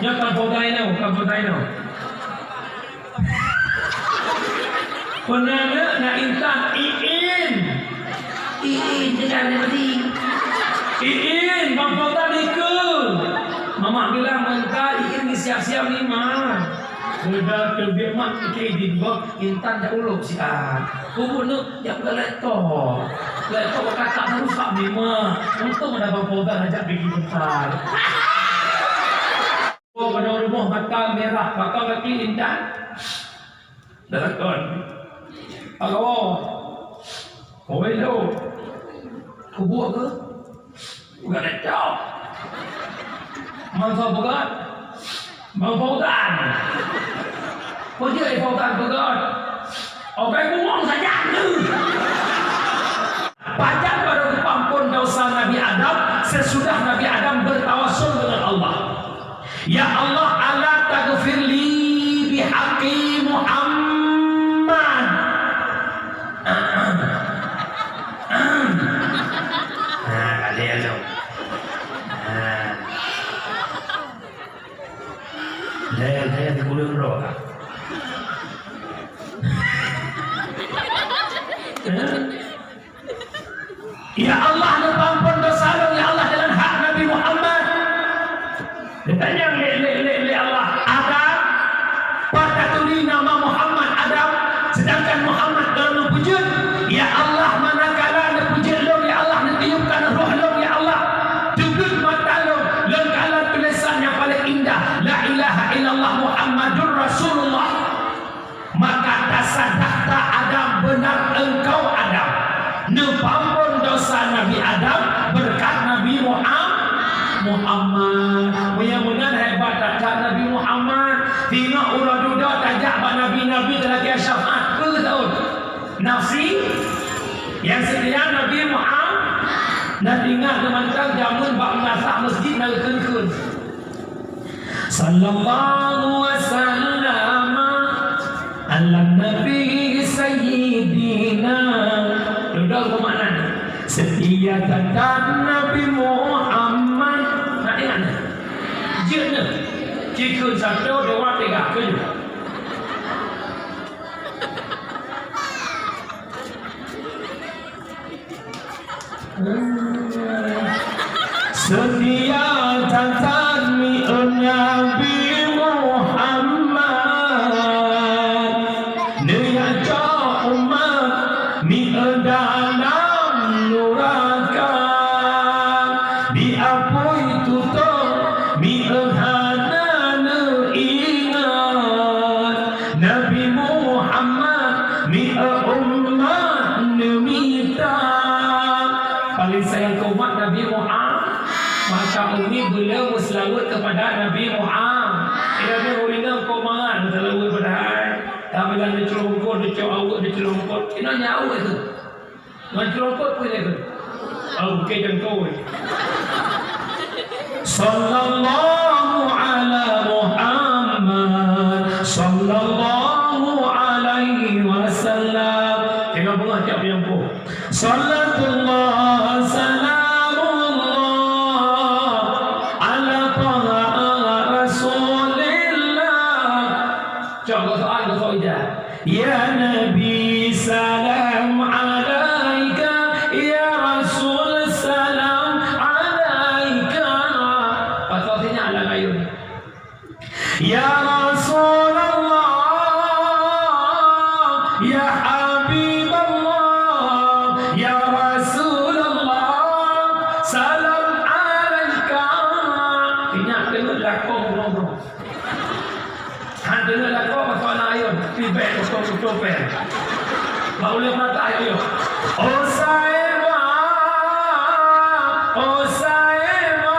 Yang kampodai no. Penanya nak intan Iin dengan tadi. Iin kampodai nikah. Mama bilang mentah Iin siap-siap ni mah. Sudah terbiak mak kita di bawah intan dah uluk siap. Kubur nu yang berletok. Letok berkata harus tak lima. Untuk mendapat kampodai ajak pergi bentar. Oh, pada rumah mata merah, mata kaki intan. Dalam halo, kau hello, kau buat ke? Bukan lecau. Masa berat, mengfautan. Kau je fautan berat. Orang buang saja tu. Panjang pada pengampun dosa Nabi Adam sesudah Nabi Adam bertawassul dengan Allah. Ya Allah, ala taghfirli bihaqqi Muhammad. Kalian tu. Dia boleh roh. Ya Allah, ampun dosa ya Allah dengan hak Nabi Muhammad. Ditanya le Allah, Adam, patuturi nama Muhammad Adam, sedangkan Muhammad dalam wujud. Ya Allah, manakala nak wujud lo ya Allah, nak tiupkan roh lo ya Allah, duduk mata lo, lengkala tulisan yang paling indah, la ilaha illallah Muhammadur Rasulullah. Maka tasadaqta Adam, benar engkau Adam, nepampun dosa Nabi Adam berkat Nabi Muhammad. Mudah-mudahan hebat tajak Nabi Muhammad. Tengok urang duda tajak Nabi-Nabi lagi syafaat ke tahun nafsi yang setia Nabi Muhammad. Dan ingat teman-teman jamun bak masak masjid nak kenkun. Sallallahu wasallam ala nabi sayyidina. Duda bermakna setia tajak Nabi Muhammad. Nak ingat ni? Jika jika satu dua tiga tujuh. Setia tatan mi Nabi Muhammad, niaja umat mi dalam nuraka, diapui tutup mi hana ingat Nabi Muhammad mi umat nemita. Paling sayang umat Nabi Muhammad, maka ini beliau selawat kepada Nabi Muhammad. Ia berhubungan komangan selawat pada tapi kalau dicelongkot, dicelongkot, ini nyawa itu. Dicelongkot pun itu. Oh, bukan jengkau. Sallallahu ala Muhammad, sallallahu alaihi wasallam. Tengok bunga tiap yang pun. Sallallahu salamullah ala taha rasulillah. Coba soal ida. Ya Nabi salam alaika, ya Rasul salam alaika. Pasalnya ala ayun. Ya Rasulullah, ya Habiballah, ya Rasulullah, salam alaika. Ingat dengar lakon bro. Han dengar lakon pasal ayun. Tibet betul-betul pen. Boleh mata ayun. Oh sahiba, oh sahiba,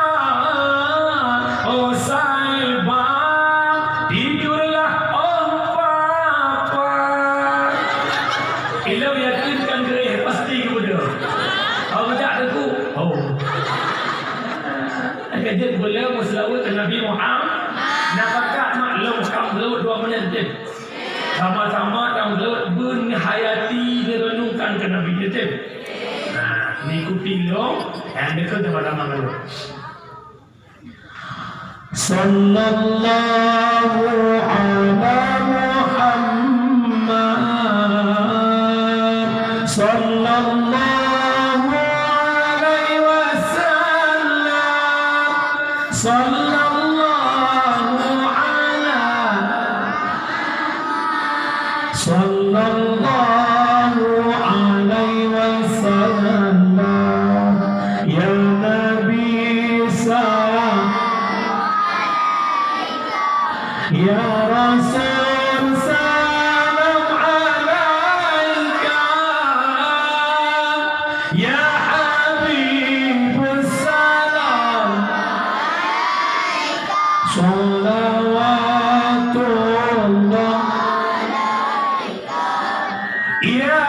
oh sahiba, tidurlah oh papa. Ilau yakinkan diri pasti kepada. Kalau tak aku, oh. Jadi beliau berselawat ke Nabi Muhammad. Napakah maklum kamu dua menyentuh. Sama-sama kamu berhayati direnungkan ke Nabi Muhammad. Nah, ikuti lo, yang dekat kepada maklum. Sallallahu ala Muhammad, sallallahu alaihi wasallam, sallallahu alaihi wasallam, ya Nabi salam, ya Rasul salam alaika, ya Habib salam salawatullah, ya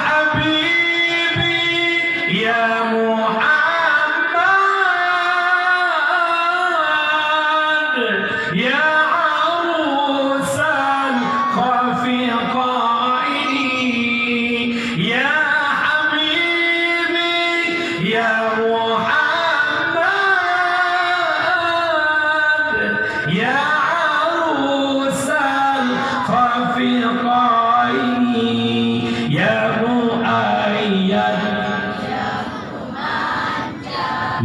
Habibi ya Muhammad, ya arusal khafiqaini, ya Habibi ya Muhammad, ya arusal khafiqaini, ya muayyad,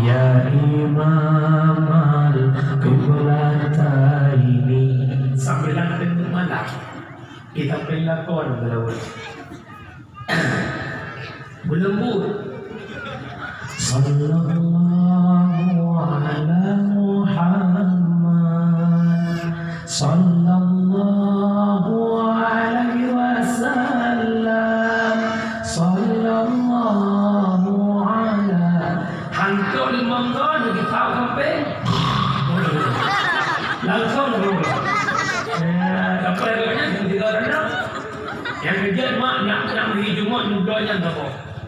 ya imam al-qiblataini. Sambil lantin malam kita pelakon berlawan berlembut. Sallallahu ala Muhammad, sallallahu alaihi wasallam, sallallahu ala. Hantu di mangga di tahu sampai langsung dulu. Apa yang tiga orang yang kerja mak nak beri Jumat nudanya apa?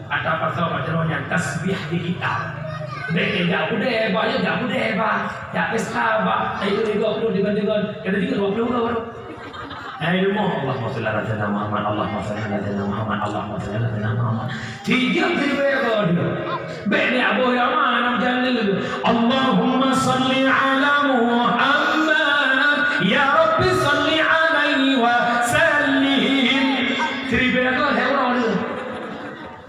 Ada pasal macamnya tasbih digital. Baik tak boleh, banyak tak boleh, tak pesta, ayo perlu dengan kena juga 20 baru. Ayo rumah Allahumma shalli ala sayyidina Muhammad, Allahumma shalli ala sayyidina Muhammad, Allahumma shalli ala sayyidina Muhammad. Tiga kali berapa dia? Baik ni Abu Rahman nama jalan itu. Allahumma shalli ala Muhammad, ya Rabbi shalli alaihi wa sallim. Tiga berapa hewan dia?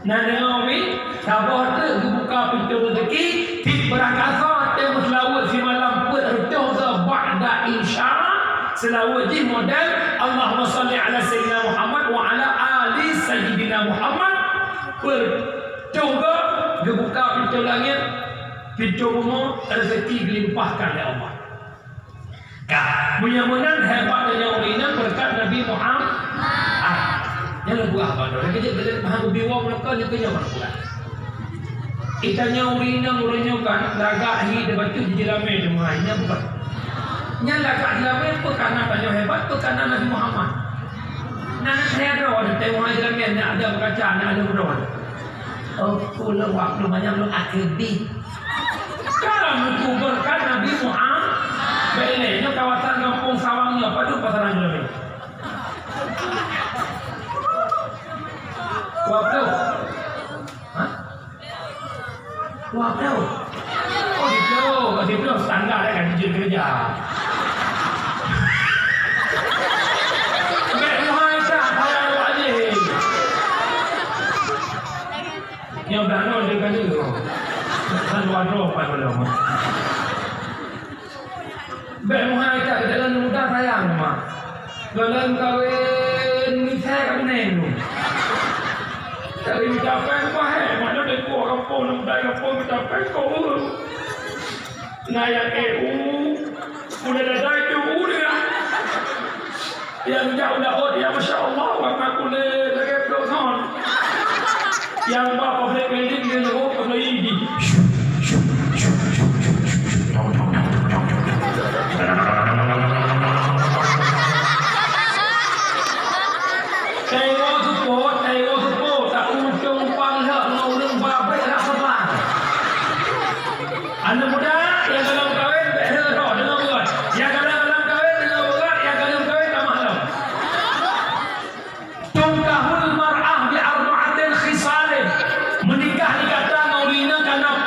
Nanawi sabar tu buka pintu rezeki, tik berangkasa temu selawat si malam berdoa ba'da insya selawat di model Allahumma salli ala sayyidina Muhammad wa ala ali sayyidina Muhammad. Berdoa dibuka pintu langit, pintu rumah, rezeki dilimpahkan oleh Allah. Mudah-mudahan hebatnya urinan berkat Nabi Muhammad. Yang buah pada kerja bahan biwa mereka ni kerja mana? Itanya urina kan lagahi debat tu jelame demainya bukan. Nya lagak jelame perkara tanya hebat perkara Nabi Muhammad. Nana saya ada orang tengok jelame ada berkaca ada berdoa. Oh, pulau waktu banyak lu akhibi. Kalau itu berkat Nabi Muhammad, belenya kawasan kampung sawangnya padu pasaran jelame. Waktu, hah? Waktu, di Pulau standar kan izin kerja. Muhammad saya wajib. Yang dah nol dia kan itu. Kan wardrobe apa belum? Muhammad kita jalan mudah sayang mah. Jalan kawin misal kawin nenu. Dari mencapai apa mana dari kuah kampung dari kampung mencapai kau naik EU udah ada EU dia yang jauh dah ya masya Allah warna kulit lagi dosan yang bapa boleh pendek dia loh kalau ini anak muda yang dalam kawin berdoa dengan berat, yang dalam kawin dengan berat, yang dalam kawin tak mahal. Tungkahul mar'ah bi arba'atin khisalin. Menikah dikata maulina karena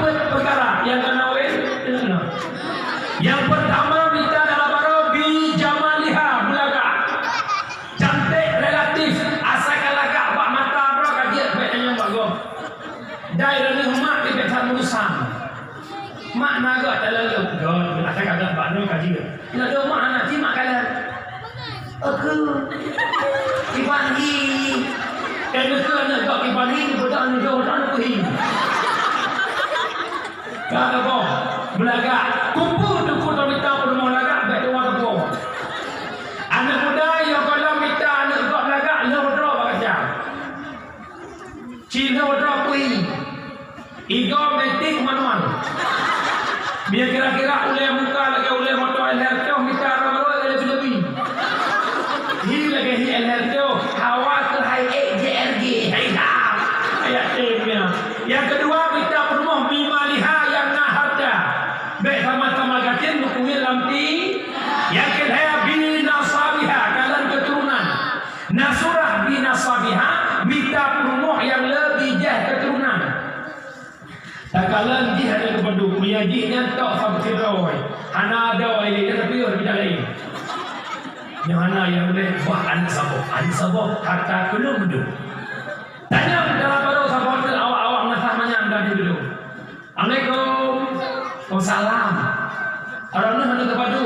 Daerah ni mak di betul urusan. Mak naga dalam God, nak kagak bano kaji. Nak do mak anak mak kala. Aku ibani. Kena nak ibani bodan do dan kuhi. Kata apa? Belagak. Kumpul tu kuda minta permohonan belagak baik tu orang tua. Anak muda yang kalau minta anak kau belagak lo draw baca. Cina draw kuih. Igo metik mana-mana. Biar kira-kira oleh muka lagi oleh motor LR kau minta orang lebih-lebih. Hi lagi hi LR kau hawa ke hai JRG. Hai dah. Ayat temnya. Yang kedua minta permohonan bima liha yang naharda. Baik sama-sama gatin hukumnya lamti. Yang kedua binasabiha kalian keturunan. Nasurah binasabiha minta permohonan yang lebih jah keturunan. Takalan dia ada kepada menyajinya tak sampai rawai. Hana ada wai dia tapi orang tidak lain. Yang hana yang boleh buat anak sabuk kata belum dulu. Tanya dalam baru sabuk awak nasah mana anda dulu. Assalamualaikum. Waalaikumsalam. Orang ni hana kepada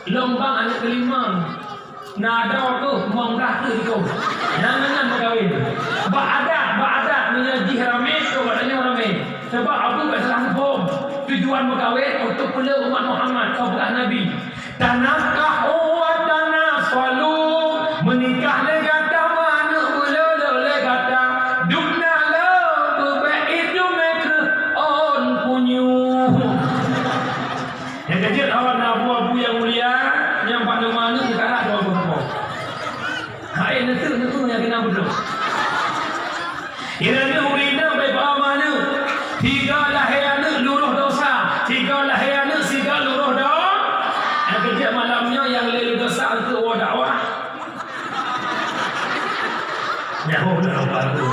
lombang anak kelima. Nada tu mengrah tu itu. Jangan berkahwin. Ba'adat menyaji ramai tu katanya ramai. Sebab aku tak salah hukum. Tujuan berkahwin untuk pula umat Muhammad kau bukan Nabi. Tanakahu wa tanasalu. Menikah legata mana ula legata. Dukna la berbaidu mereka on punyu. Yang kecil awak nak abu-abu yang mulia. Yang pada mana sekarang ada apa-apa. Hai netu yang kena betul. Ia ni urina baik mana. Tiga lahirana luruh dosa. Tiga lahirana siga luruh dosa. Yang kejap malamnya yang lelu dosa untuk awak dakwah. Nyawa dah baru.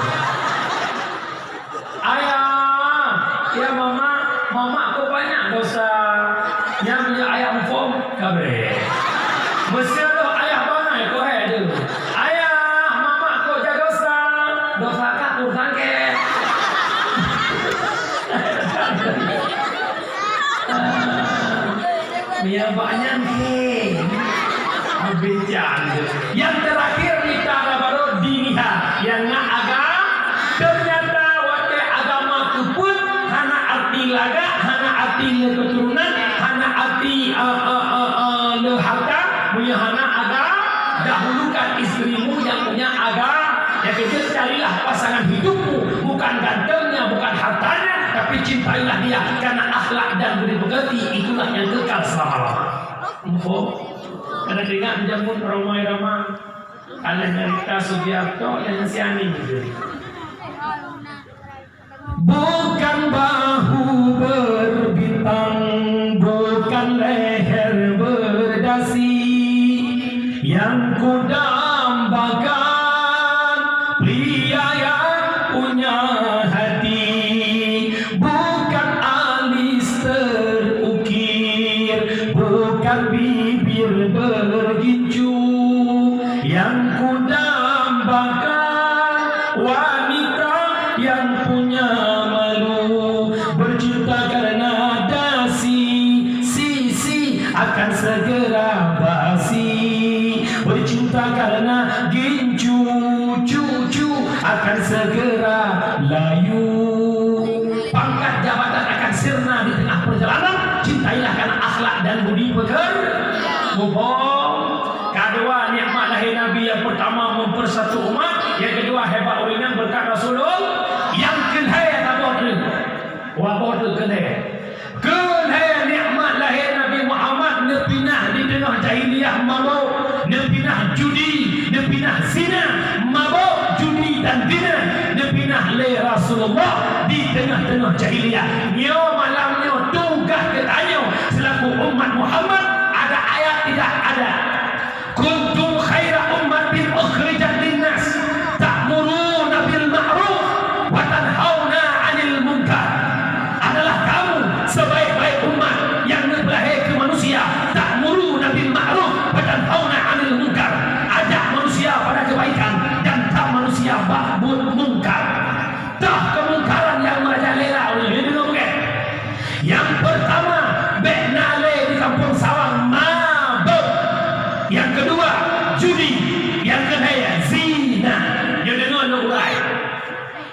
Ayah, ya mama aku banyak dosa. Yang punya ayah form kabeh. Mesti ada ayah banyak kau ada. Ayah, mama aku jaga dosa. Dosa kat urusan ke. Biar banyak ni. Bincang. Yang terakhir kita ada baru diniha. Yang nak agama. Ternyata wakil agama tu pun hana arti laga, hana arti keturunan, hana arti harta, punya hana agama. Dahulukan istrimu yang punya agama. Yang kecil carilah pasangan hidupmu, bukan gantengnya, bukan hartanya, tapi cintailah dia karena akhlak dan budi pekerti itulah yang kekal selama-lamanya. Kada dengar jamun ramai-ramai kalian cerita Sugiarto dan Siani gitu. Bukan bahu berbintang, bukan leher berdasi yang kudambakan. Pria yang punya hati, bukan alis terukir, bukan bibir bergincu. Yang kudambakan wanita yang punya malu, bercinta karena dasi, sisi akan segera basi. Bercinta karena gincu, cucu akan segera layu. Pangkat jabatan akan sirna di tengah perjalanan. Cintailah karena akhlak dan budi pekerti. Kedua, nikmat lahir Nabi yang pertama mempersatu umat. Yang kedua, hebat ulinan berkat Rasulullah. Yang kedua, apa tu? Apa tu kedua? Kedua, nikmat lahir Nabi Muhammad nepinah di tengah jahiliyah mabuk, nepinah judi, nepinah zina, mabuk, judi dan zina, nepinah le Rasulullah di tengah-tengah jahiliyah. Nyo malamnya tugas ketanya selaku umat Muhammad, ada ayat tidak ada. Kuntum khaira ummatin ukhrijat linnas ta'muruna bil ma'ruf wa tanhauna 'anil munkar. Adalah kamu sebaik-baik umat yang dilahir ke manusia, ta'muruna bil ma'ruf wa tanhauna 'anil munkar. Ajak manusia pada kebaikan dan tak manusia ba'bud munkar. Tak kemungkaran yang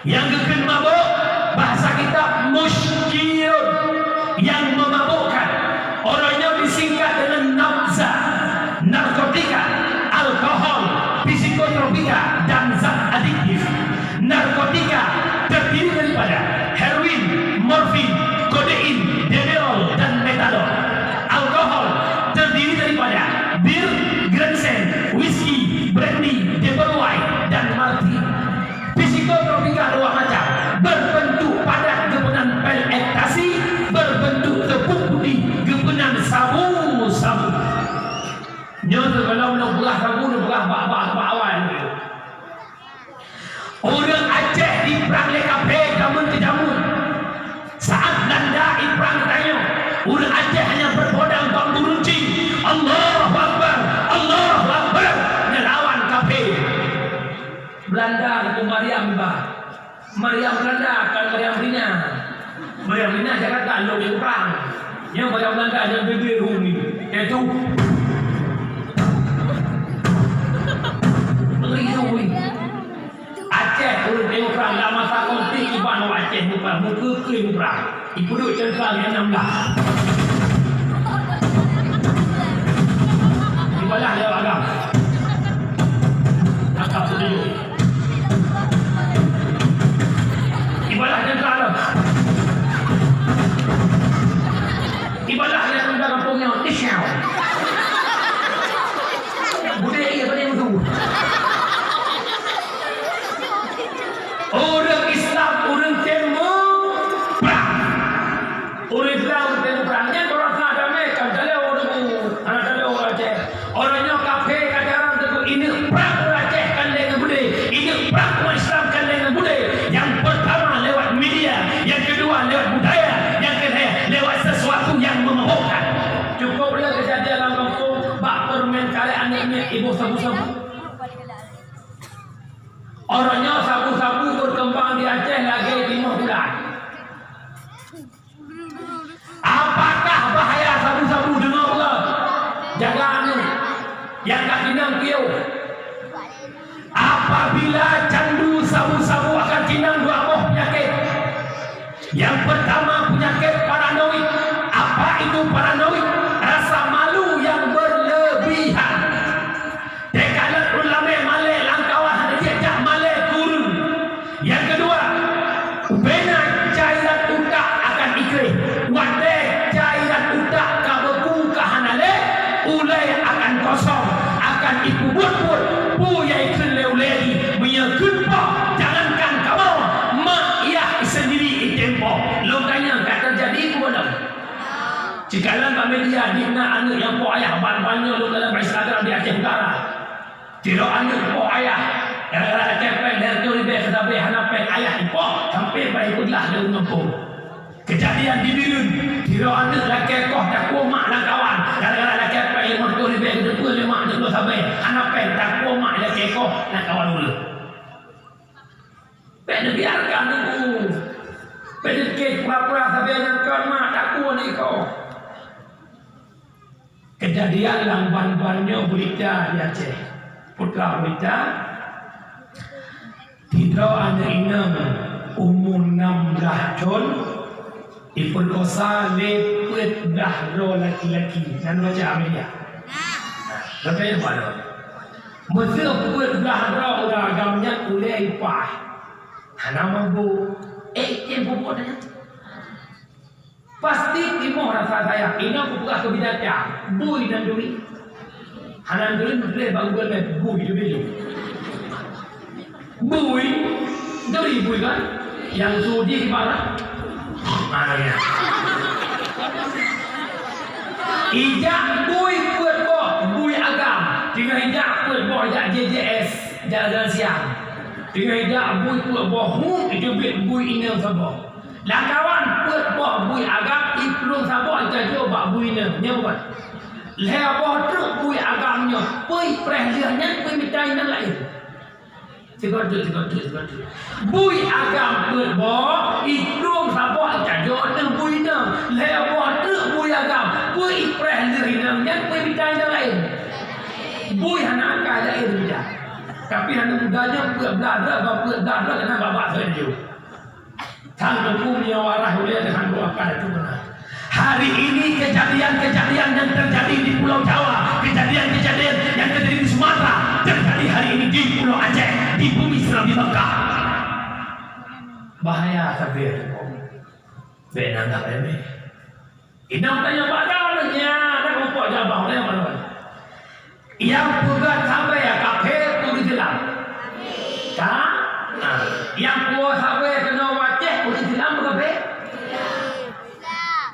Yang kekal mabuk, bahasa kita muskirun, yang memabukkan. Orangnya disingkat dengan nafza, narkotika, alkohol, psikotropika, dan zat adiktif. Narkotika terdiri daripada heroin, morfin, kodein, demerol, dan metadon. Alkohol terdiri daripada bir, Grensen, whisky, brandy, double wine, dan martini. Psikotropika dua macam, berbentuk padat gepenan pil ekstasi, berbentuk tepung putih gepenan sabu-sabu. Nyata kalau nak belah sabu, nak belah bak-bak awal. Orang Aceh di perang lekape jamun ke jamun. Saat Belanda di perang tanya, orang Aceh hanya berpodang bambu runcing. Allahu Akbar, Allahu Akbar, melawan kafir. Belanda itu Maryam bah. Maryam Belanda kan Maryam Rina. Maryam Rina Jakarta lo yang perang. Yang Maryam Belanda yang bebel ni. Itu meriui. Aceh orang tengok perang dah masa konflik iban Aceh bukan muka kering perang. Ibu duduk central yang 16. Ibadah dia agam. Akap dulu. Ibadah central. Ibadah dia tentang kampungnya Tisyau. Budaya ia pada itu. Orang Islam, orang Timur perang. Orang Islam, orang Timur perangnya orang tak ada mereka. Jadi orang anak ada orang Aceh. Orangnya kafir kata orang tu ini perang orang Aceh kan dengan budaya. Ini perang orang Islam kan dengan budaya. Yang pertama lewat media, yang kedua lewat budaya, yang ketiga lewat sesuatu yang memabukkan. Cukuplah kejadian dalam kampung bak permen kali anak-anak ibu sabu-sabu. Orangnya sabu-sabu berkembang di Aceh lagi 5 bulan. Apakah bahaya sabu-sabu dengar Allah? Jaga anu yang tak kinang kiau. Apabila candu sabu-sabu akan kinang 2 buah penyakit. Yang pertama penyakit paranoid. Apa itu paranoid? Rasa malu yang berlebihan. Dekalat ulama malai langkawan diajak malai turun. Yang kedua, bena cairan utak akan ikhrih. Wande cairan utak kabeku kahanale, ulai akan kosong, akan ikubut-but, puyai keleu-leli, menyekutpa, jangankan kamu, mak ia sendiri itempo. Lo tanya, tak terjadi pun dah. Jikalau Pak Media dina anak yang po ayah ban-bannya lo dalam Instagram di Aceh Utara. Tidak anak po ayah. Gara-gara kepeng dari tu lebih kedabe hanapen ayah ipo sampai baik putlah dia menempung. Kejadian di Bilun. Tidak anak laki koh tak kumak dan kawan. Gara-gara laki kepeng yang tu lebih kedua lemak dia tu sampai hanapen tak kumak laki koh dan kawan dulu. Pen biarkan dulu. Pen kek pura-pura sampai nak kawan mak tak kuat ni kau. Kejadian lamban-bannya berita di Aceh. Putra berita tidak ada inam umur 16 tahun diperkosa lepet dahro laki-laki dan baca Amelia. Lepas itu apa? Masa lepet dahro udah agamnya kuliah ipah. Nama bu, tempo podanya. Pasti timur rasa saya. Ini aku buka kebidakan. Bui dan duri. Hanan duri boleh bangun dengan bui duri. Bui, duri bui kan? Yang sudi di mana? Mana? Ijak bui buat boh, bui agam. Dengan ijak buat boh, ijak JJS, jalan siang. Dengan ijak bui buat boh, itu bui ini sabah. Langkawan buat boh bui agam, iplung sabah itu juga bui ini, nyawa. Lepas tu bui agamnya, bui perhatiannya, bui mitai dan lain. Tiga tu. Bui agam buat boh, iplung sabah itu juga bui ini. Lepas tu bui agam, bui perhatiannya, bui mitai dan lain. Bui anak ada air tidak. Tapi anak mudanya berada kena babak saja. Tang hukumnya warah oleh dengan doakan itu benar. Hari ini kejadian-kejadian yang terjadi di Pulau Jawa, kejadian-kejadian yang terjadi di Sumatera, terjadi hari ini di Pulau Aceh, di bumi Islam di Mekah. Bahaya tapi benar tak remeh. Inang tanya badannya, tak lupa jabangnya mana. Yang pegat sampai ya kafir pun dijelam. Tak? Yang puas sampai kena wajah pun dijelam kafir.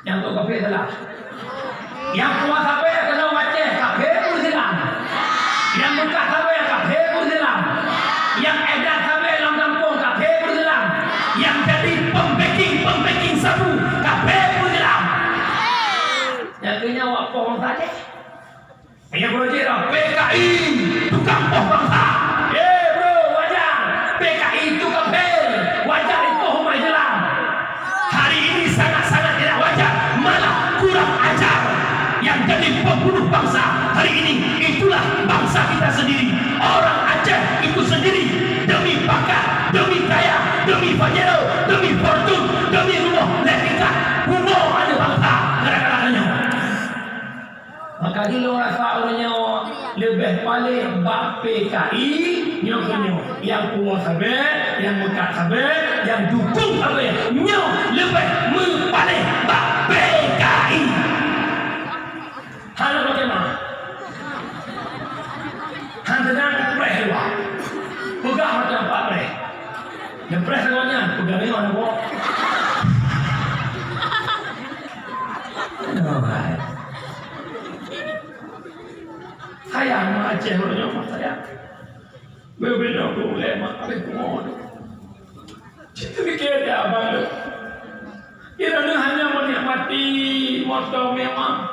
Yang tu kafir telah. Yang puas sampai kena wajah kafir pun dijelam. Yang bekas sampai kafir pun dijelam. Yang edat sampai dalam kampung kafir pun dijelam. Yang jadi pembacking sabu kafir pun dijelam. Yang kena waktu orang tadi. Yang berjaya PKI tukang boh bangsa. Bro, wajar. PKI itu kafir. Wajar itu humai jelam. Hari ini sangat-sangat tidak wajar. Malah kurang ajar. Yang jadi pembunuh bangsa hari ini itulah bangsa kita sendiri. Orang Aceh itu sendiri demi bakat, demi kaya, demi pajero, demi fortune, demi rumah letika. Bunuh ada bangsa gara-garanya. Maka dia rasa orangnya lebih paling bak PKI nyok yang puas habis, yang mekat habis, yang dukung habis nyok lebih paling bak PKI. Halo bagaimana? Handaran preh luar, pegang macam apa preh? Yang preh semuanya pegang ni mana buat? Saya Aceh orangnya mak saya. Berbeda boleh mak apa pun. Kita fikir dia abang. Kiranya hanya menikmati motor mewah,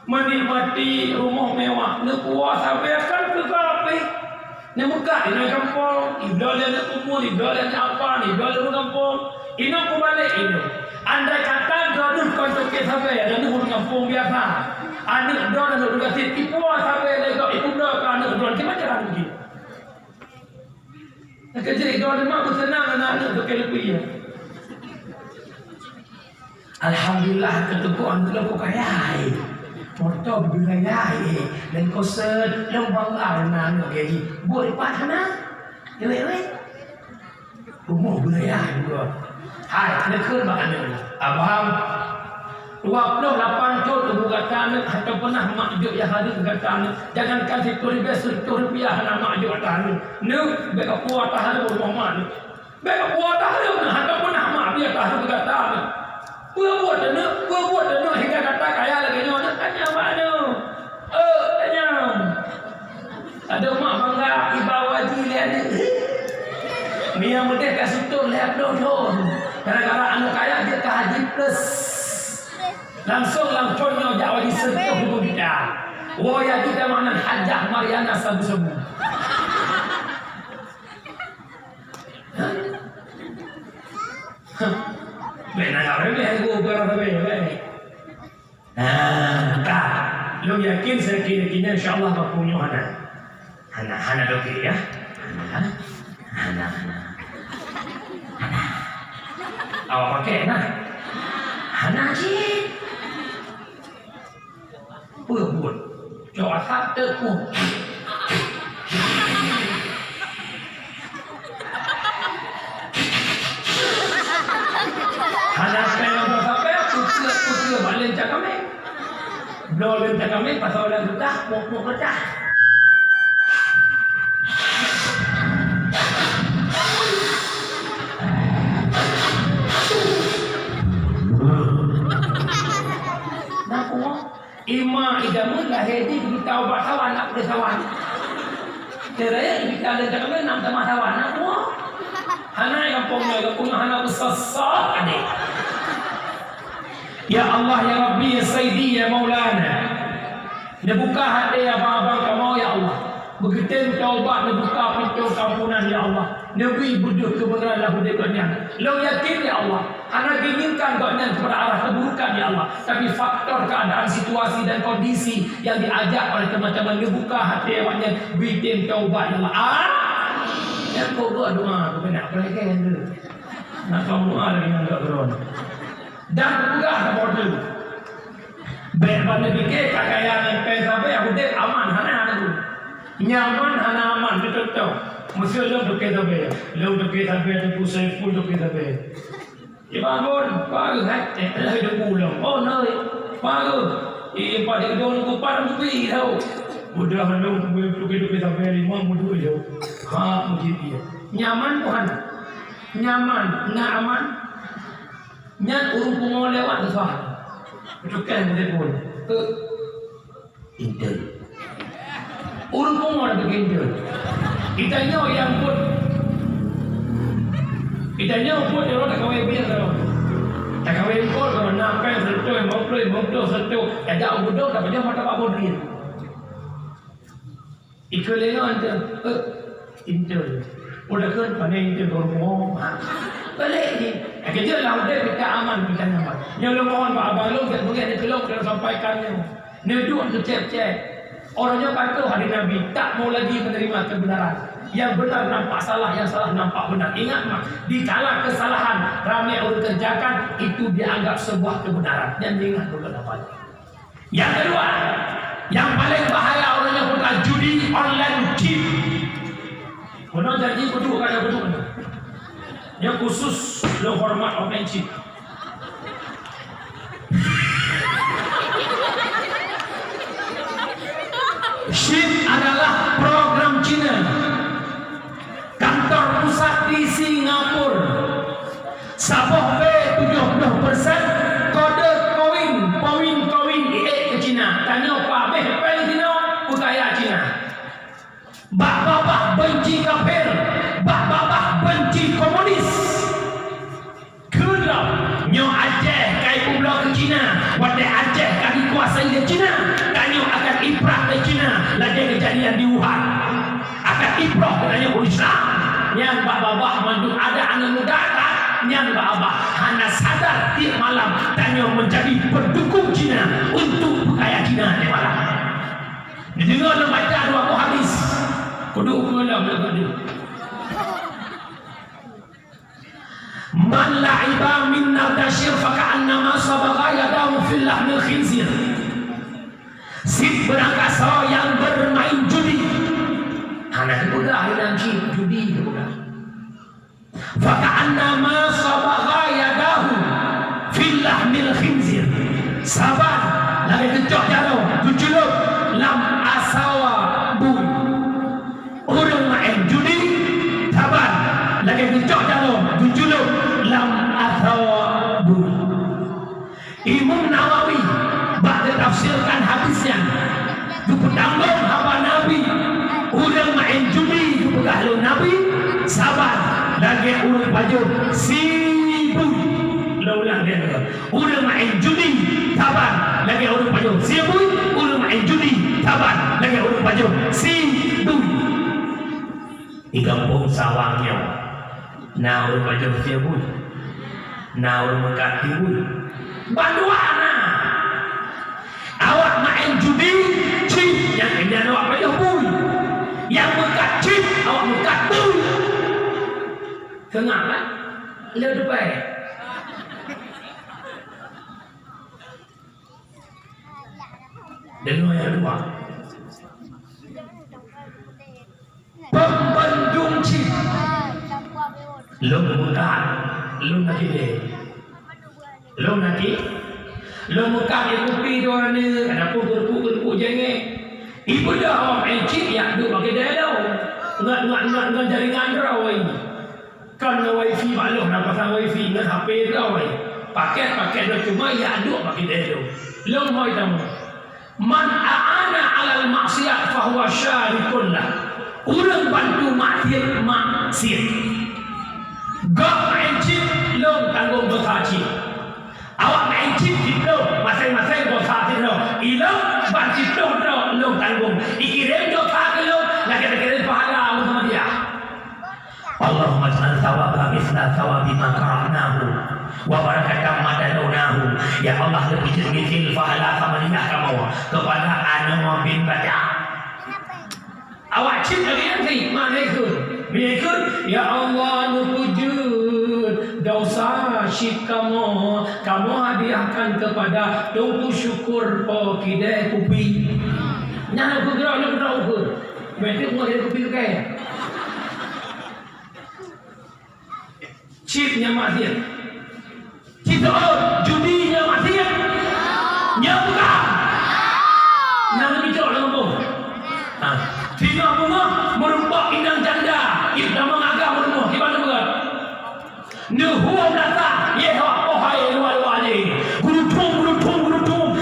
menikmati rumah mewah, nak puas sampai akan ke kafe. Nak buka di kampung, idol yang nak kumul, idol yang apa, idol yang kampung. Ini aku balik ini. Andai kata gaduh kontok ke sampai ada di kampung biasa. Anak dua dan dua kasih tipu sampai lego ibu dua ke anak dua macam cara begini. Kerja itu ada mak senang anak tu kelipih. Alhamdulillah keteguhan tu aku kaya. Motor bergaya dan koser yang bangga dengan gaji. Boleh patana. Elek-elek. Rumah bergaya juga. Hai, ada ke mana? Abang 28 tahun kebugatan atau pernah makjuk yang hari kebugatan jangan kasih RM1,000 nak makjuk atas ni beka puas tahan rumah ni beka puas tahan atau pernah mak dia tahan kebugatan buat dana hingga kata kaya lagi nyonya tanya mana tanya ada mak bangga ibawa haji lihat ni yang merdeka situ lihat don gara-gara anak kaya dia ke haji plus langsung Jawa disentuh hukum kita. Wah kita makna hajah Mariana sabu-sabu. Benar remeh aku berapa remeh. Tak. Lu yakin saya kira-kira insyaallah bapunya Hana doki ya. Hana. Awak pakai Hana cik. Buat jawab satu pun. Anak saya berapa? Putih balik cakap ni. Belum cakap ni pasal orang sudah mau kerja. Ima idamun lahir di beritahu bakawan nak bersawan. Ceraya kita ada cakap nak sama sawan nak semua. Hana kampungnya hana besar adik. Ya Allah ya Rabbi ya Sayyidi ya Maulana. Dia buka hati abang-abang kamu ya Allah. Begitu taubat dan buka pintu kampunan ya Allah. Nabi bujuk kebenaran lahu dekatnya. Lo yakin ya Allah. Hanya inginkan doknya kepada arah keburukan ya Allah. Tapi faktor keadaan situasi dan kondisi yang diajak oleh teman-teman buka hati awaknya. Bikin taubat ya Allah. Yang kau doa kepada perhatian dulu. Nak kamu lagi yang tak beron. Dan enggak ada model. Baik pada fikir kakak yang sampai aku dek aman hana dulu. Nyaman hana aman betul betul. Mesti lo dokter sampai, lo dokter sampai tu pusat pun dokter sampai. Bangun, baru lah hidup pulang. Oh no, baru. Pada kedua aku parang tupi tau. Udah lo dokter sampai 5 mudah je. Ha, mesti dia. Nyaman pun. Nyaman, nak aman. Nyan urung pun lewat tu sah. Tukar telefon. Intel. Urung pun ada begintu. Kita nyawa yang pun. Kita nyawa pun kalau tak kawin biar kalau. Tak kawin pun kalau nampak serta mau serta. Ada bodoh tak macam mata apa bodoh. Ikut lengan tu. Intel. Udah kan panen itu dorong. Balik ni. Kerja lah dia kita aman kita nyaman. Yang lo mohon Pak Abang lo tak boleh ada tolong dalam sampaikannya. Neduk tu cek. Orangnya kata hari Nabi tak mau lagi menerima kebenaran. Yang benar nampak salah, yang salah nampak benar. Ingat mak, di kala kesalahan ramai orang kerjakan itu dianggap sebuah kebenaran. Dan ingat dulu dapat. Yang kedua, yang paling bahaya orangnya bukan judi online chip. Benar janji betul kan betul. Yang khusus lo hormat online chip. SHIP adalah program Cina. Kantor pusat di Singapura. Sabah B70%, kode koin ke Cina. Tanya Pak Beh Cina, budaya Cina. Bak babah benci kafir, bak babah benci komunis. Kelap nyo Aceh kai pulau ke Cina, wadai Aceh kami kuasai di Cina. Tanya akan ibrah di Cina, lagi kejadian di Wuhan. Akan ibrah katanya Islam. Yang bak babah mandu ada anak muda tak? Yang bak babah hanya sadar tiap malam tanya menjadi pendukung Cina untuk budaya Cina di malam. Dengar lo baca dua hadis. Kudu malam lagi. Man la'iba minna tashir faka'annama sabagha yadahu fil lahmil khinzir. Sip berangkasa yang bermain judi. Anak muda hilang judi muda. Faka'annama sabagha yadahu fil lahmil khinzir. Sabar lagi kecok jauh tujuh lam asawa bu. Orang main judi sabar lagi kecok jauh tujuh lam asawabu. Imam Nawawi ba'da tafsirkan hadisnya tu petanggung haba Nabi orang main judi tu pegahlu Nabi sabar lagi orang baju sibuk laulah dia orang main judi sabar lagi orang baju sibuk orang main judi sabar lagi orang baju sibuk di kampung sawangnya na orang baju sibuk na orang mekati bui banduana awak main judi cip yang ini awak baju bui yang mekat cip awak mekat bui tengah kan lebih baik dengar yang dua pembendung cip lo mekat lo nanti deh lo nanti lo mekat yang kopi dua ni ada pukul jengek ibu dah awak main cip ya duk pakai dia tau ngat jaringan raw ini kan wifi maklum nak pasang wifi dengan HP raw ini paket dah cuma ya duk pakai dia tu lo mau tahu man a'ana 'alal maksiat fahuwa syarikun lah orang bantu maksiat gak main chip lo tanggung dosa chip awak main chip lo masing-masing dosa chip lo ilo ban chip lo tanggung ikirim dosa ke lo Allahumma ij'al thawaba mithla thawabi ma qara'nahu wa barakatan ma dalawnahu. Ya Allah, lebih mithil fahala thamaniyah kamu kepada Anwar bin Bada. Awak cip lagi nanti mana ikut ya Allah nu pujud dosa syik kamu hadiahkan kepada tunggu syukur po kidai kupi nyana bergerak nak bergerak ukur berarti umur dia kupi ke chipnya maksiat kita judinya maksiat nyabukan nyana bicara dengan boh Tina bunga merumpak indang janda Ibn mengagang merumah Gimana berat Nuhuam datang Yeha ohai luar-luarnya Gurutum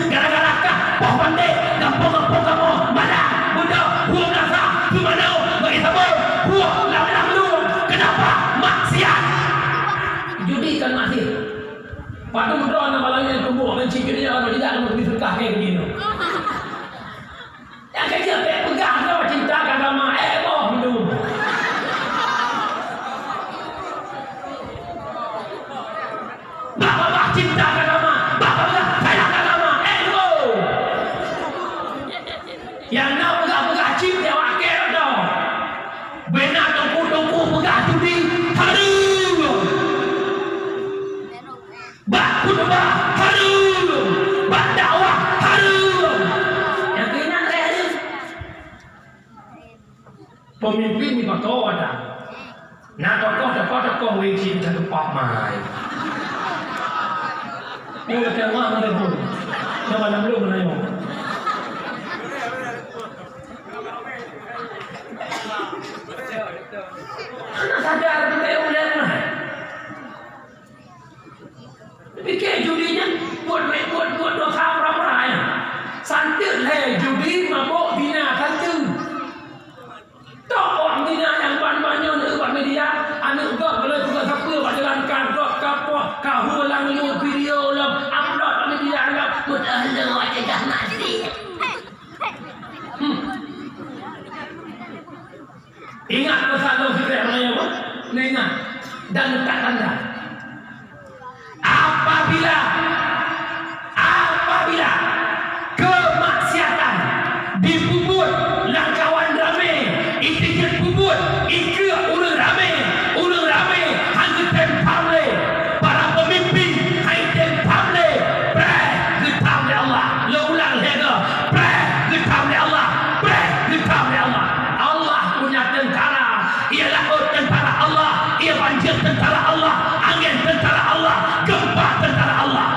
Gara-gara kah Poh pandai Gampang-gampang kamu Mana Budak Huam datang Gimana Bagi sabar Huam Lam-lam lu Kenapa Maksiat Judi kan maksiat Padu mudra nama langit Kumpul Mencik dia Kalau tidak Nama lebih berkah kayak begini Yang kecil pegang kau cinta agama boh minum. Bapak cinta agama, bapak sayang agama boh. Yang nak pegang cinta wakil dah. Benar tungku pegang judi harum. Bak kutubah harum. Bak dakwah harum. Pemimpin ni tokoh ada. Nah tokoh wajib satu pak mai. Ini macam mana pun. Nama nama lu mana yang? Anak sadar kita yang boleh mana? Fikir judinya buat dosa ramai. Santir leh judi mabuk bina santir. Orang Dina yang banyak buat media, anak gak boleh juga siapa buat jalankan kapok kau ulang video lah, upload media lah, mudah-mudahan wajah mati. Ingat pasal lo fikir mana apa? Ingat dan letak tanda. Apabila kemaksiatan dibubut langkawan ramai. Itikir bubut, ikir ulur ramai, hanya tempamle. Para pemimpin, hanya tempamle. Breh, getamle Allah. Lo ulang lega. Breh, getamle Allah. Allah punya tentara. Ialah tentara Allah. Ia banjir tentara Allah. Angin tentara Allah. Gempa tentara Allah.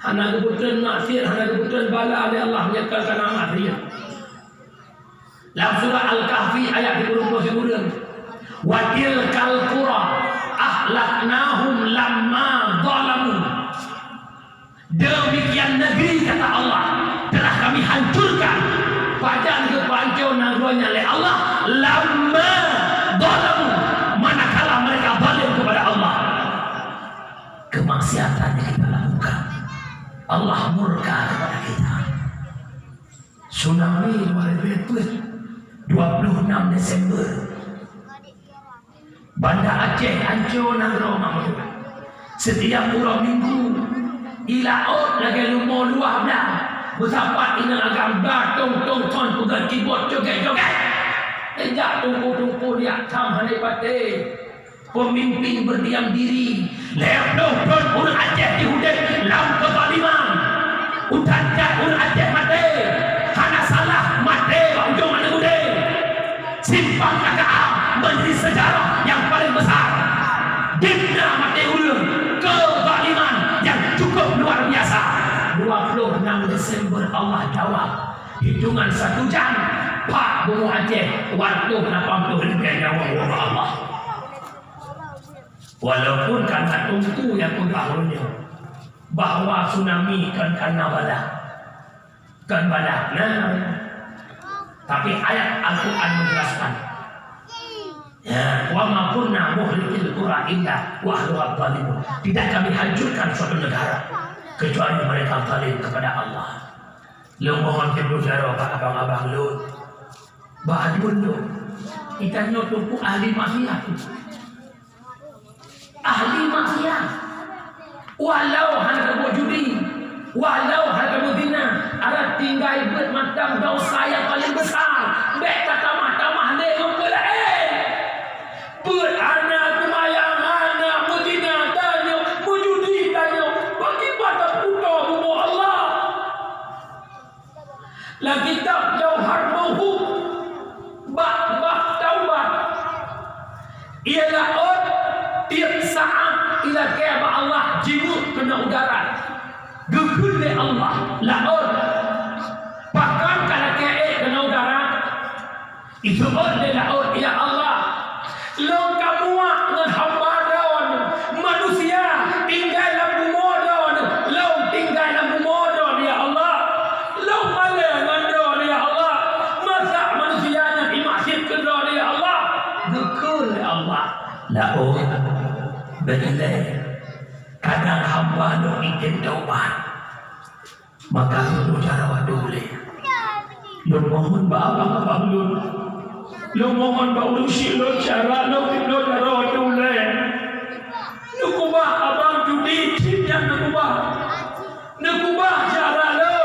Hana kebutuhan maksir, hana kebutuhan bala oleh Allah menyekalkan amat dia. Dalam surah Al-Kahfi ayat 29. Wa tilkal qura ahlaknahum lamma zalamu. Demikian negeri kata Allah telah kami hancurkan padang kepancau nagranya oleh Allah lamma zalamu, manakala mereka zalim kepada Allah. Kemaksiatan yang kita lakukan, Allah murka kepada kita. Tsunami luar biasa 26 Desember Banda Aceh hancur nagro mamu. Setiap murah minggu ilaut lagi lumur luar dah bersapat ina agam batung ton pegang keyboard joget tidak tunggu dia tam hanai pate. Pemimpin berdiam diri leplong urang Aceh dihudek lam kezaliman utankan urang Aceh mati hana salah mati ujung mana gudeng simpang kakak menjadi sejarah yang paling besar. Dibna mati ulung kezaliman yang cukup luar biasa. 26 Desember Allah jawab hitungan 1 jam Pak Bumi Aceh waktu 80 lebih nyawa Allah. Walaupun karena tunggu yang pengahulnya bahwa tsunami kan karena bala tapi ayat Al-Quran menjelaskan ya, wa ma kunna muhlikil qura illa wa ahluha zalimun. Tidak kami hancurkan suatu negara kecuali mereka zalim kepada Allah. Lu mohon kedudara abang-abang lu bahadun lu Kita nyotuku ahli maksiat. Ahli maksiat. Walau hal judi, walau hal zina, ada tinggal buat macam dosa yang paling besar. Dek kata mata mahle ngomong buat anak kumayang anak muzina tanya mujudi tanya bagi pada putra bumu Allah. Lagi tak jauhar mahu bak taubat ialah tiap saat ila kiamat Allah jiwa kena udara gegul le Allah laut bahkan kalau kena udara itu le laut ya Allah lo kamu dengan hamba daun manusia tinggal dalam modon lo tinggal dalam modon ya Allah lo malah ngandon ya Allah masa manusianya dimaksudkan ya Allah gegul le Allah laut berilai kadang hamba lo ingin taubat maka lo cara dulu lo mohon abang lo mohon urusi lo cara lo cara dulu lo kubah abang judi yang lo kubah cara lo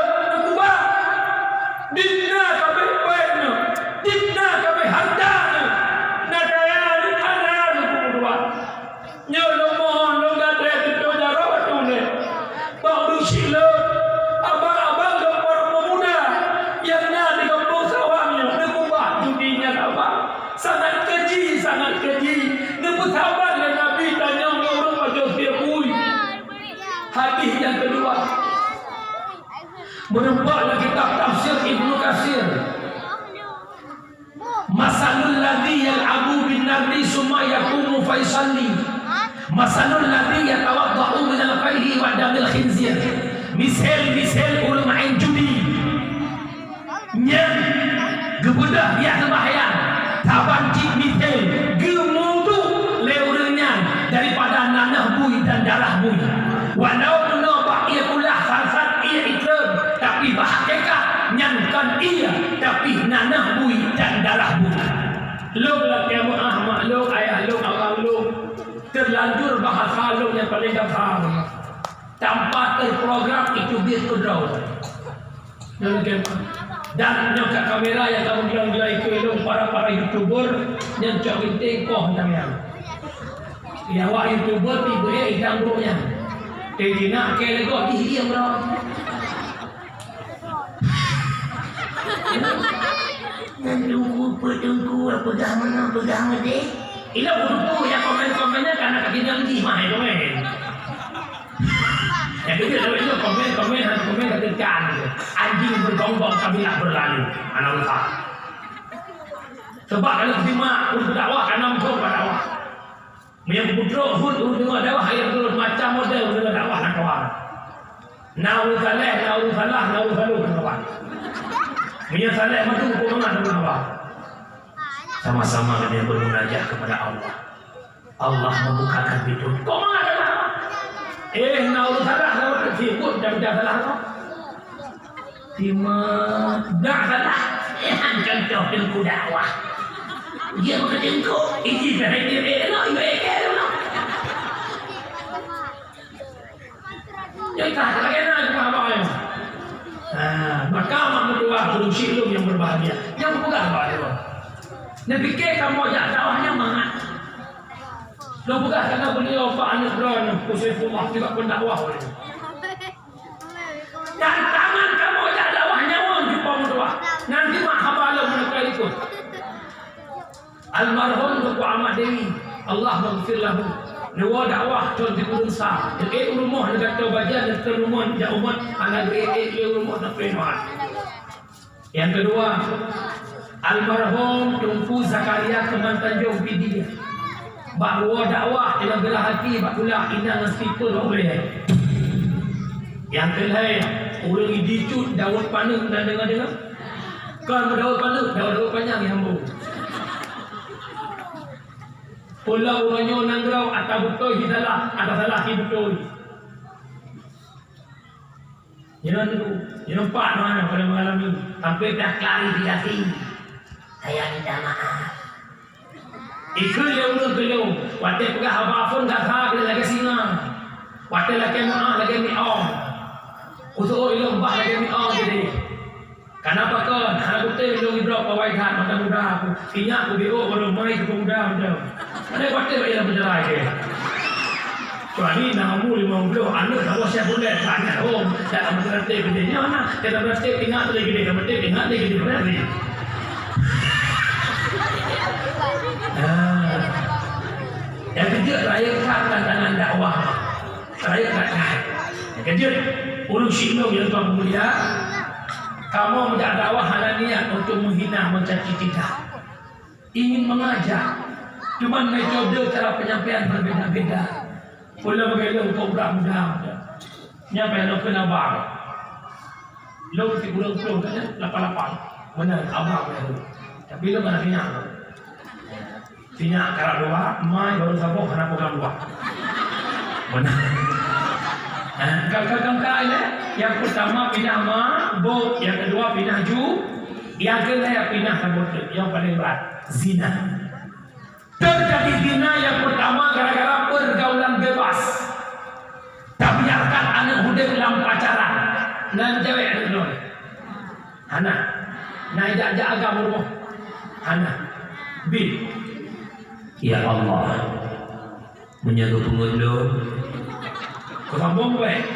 kubah dina kabeh baik dina kabeh harta nak kaya lo kubah nyolo mohon lo gade itu jaro tune baru silo abang lo pemuda yang nak di kampung sawangnya nekubah judinya apa sangat keji neputaban le nabi tanya orang macam dia pui hadis yang kedua merupakan dalam kitab tafsir Ibnu Katsir masalul ladzi yal'abu bin nardi summa yaqumu fa yusalli masalul ladzi yatawaddau min al-qayhi wa damil khinzir misal ulun main judi nyang gebudah dia sembahyang taban cik misal gemudu leurenya daripada nanah bui dan darah bui walau nabak ia kulah sarsat ia ikram tapi bahagiakan nyangkan ia tapi nanah bui dan darah bui lo lah kiamat maklum ayah lo abang lo terlanjur bahasa lo yang paling dasar tanpa terprogram itu dia terdraw dan nyokak kamera yang kamu bilang itu para youtuber yang cak bintik koh yang wak youtuber tiba ikan buruknya jadi nak kelego dihiam bro tunggu pegang mana deh ila buku yang komen-komennya karena kakinya lagi mahal komen yang kedua itu komen ketekan anjing bergonggong kabilah berlalu anak lupa sebab kalau terima untuk dakwah karena untuk dakwah yang putra untuk dakwah yang terus macam model untuk dakwah nak kawan naul salah kawan punya saleh matu hukuman dakwah sama-sama kami bermunajat kepada Allah. Allah membukakan pintu. Kau mana dakwah? naul salah sibuk dan dah salah apa? Dah salah. Contoh ilmu dakwah. Dia berjengku. Ini berhenti jadi tak lagi apa yang maka kedua belum silum yang berbahagia yang bukan bahagia. Nabi ke kamu ajak dakwahnya mana? Lo bukan karena beliau Pak Anis Brown Kusifullah juga pendakwah oleh. Dan tangan kamu ajak dakwahnya orang jumpa berdua. Nanti mahabala mereka ikut. Almarhum Tuku Ahmad Dewi Allah maghfir lahu. Nawa dakwah contoh berusaha. Rumah dekat bagian dekat rumah jak umat anak rumah nak penuhan. Yang kedua almarhum Tunku Zakaria Keman Tanjung Pidi bahawa dakwah dalam gelah hati bakulah inang stiker oleh. Yang kelain orang dicut Daud Panung dan dengar kan Daud Panung Daud panjang yang hambung pulau orangnya nanggrau atau betul hidalah ada salah betul. Yang nampak mana pada mengalami hampir dah klarifikasi. Saya minta maaf. Ikut yang belum. Waktu pegah apa-apa tak tahu dia lagi singa. Waktu lagi mu'ah lagi mi'ong. Untuk ilmu bah lagi mi'ong jadi. Kenapa kan? Aku tu ilmu ibrah pawai tak makan muda aku. Tinyak aku biru baru mai ke muda muda. Ada waktu ilmu berjalan ke. Kecuali namu 50 anak kalau saya boleh tanya tak berarti gedenya mana? Kita berarti tinyak tu lagi gede, berarti tinyak lagi gede berarti. Yang ketiga rayakan tantangan dakwah. Rayakan. Yang ketiga urus syinong yang tuan mulia. Kamu menjadi dakwah hanya niat untuk menghina, mencaci tidak. Ingin mengajak. Cuma metode cara penyampaian berbeda-beda. Pula bagaimana untuk budak-budak. Nyampai lo kena bang. Lo si budak-budak kan lapar-lapar. Benar abang itu. Tapi lo mana minyak. Minyak karak dua, mai baru sabuk kena pegang dua. Benar. Kakak-kakak ini yang pertama pindah mabuk, yang kedua pindah ju, yang ketiga pindah sabuk. Yang paling berat zina. Terjadi zina yang pertama gara-gara pergaulan bebas. Tak biarkan anak muda dalam pacaran. Dan cewek anak dulu. Anak. Nah ajak agama rumah. Anak. B. Ya Allah. Menjaga pengunduh. Kau sambung baik.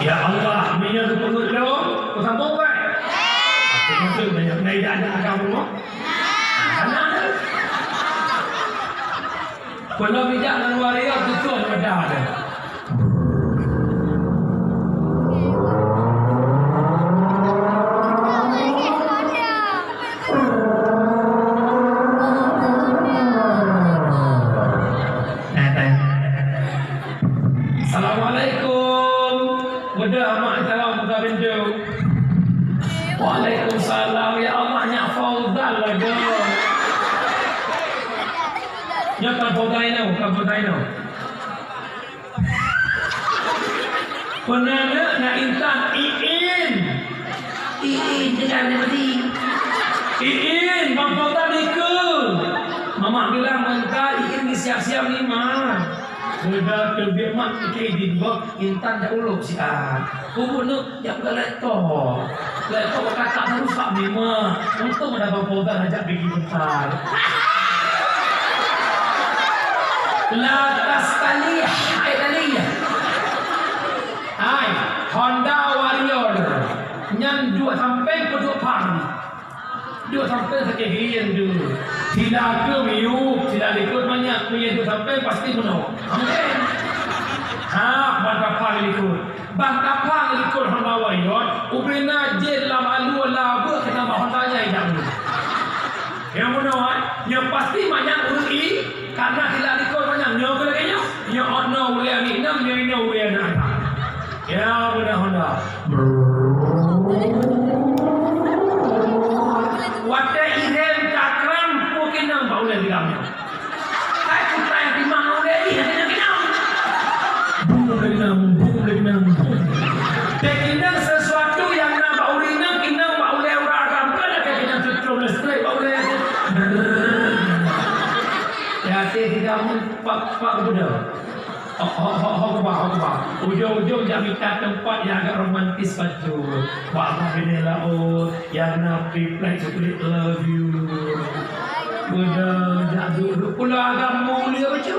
Ya Allah. Menjaga pengunduh. Kau sambung baik. Aku maksud banyak ajak agama rumah. Anak. Kalau bijak dan waria tutup pada ada. Assalamualaikum. Mudah mak salam muka bintu. Waalaikumsalam. Ya Allah nyak fauzan lagi. Nyak kan fauzan no. Penana nak intan Iin dengan tadi. Iin bang fauzan ikut. Mama bilang mentah Iin siap-siap ni mah. Sudah terbiak mak ke di bawah intan dah uluk si an. Kubur nu yang laptop kata harus pak mima. Untung ada bang fauzan ajak pergi bentar. La tastalih aidaliyah. Hai Honda Warrior yang 2 sampai ke 2 pagi. 2 sampai sekian dulu. Tidak ke miu, tidak ikut banyak punya 2 sampai pasti menang. Amin. Bang kapal ikut. Bang kapal ikut Honda Warrior. Ubina je lam alu laba kena Honda nya yang dulu. Yang menang, yang pasti banyak urui karena tidak ikut banyak. Yang kelakanya, yang ono boleh ni enam, yang ini boleh nak. Ya benar Honda. Wadah irem cakram mungkin nang bau lagi kami. Saya putra yang di mana lagi nanti nak kenal. Bung lagi nang. Tekinang sesuatu yang nak bau rinang, kinang bau lewat agam kan ada kinang setrum lestri bau lewat. Ya tidak pak betul. Ujung-ujung dia minta tempat yang agak romantis baju. Pak Mahfidillah yang nak reply to love you. Udah duduk pula agak mulia baju.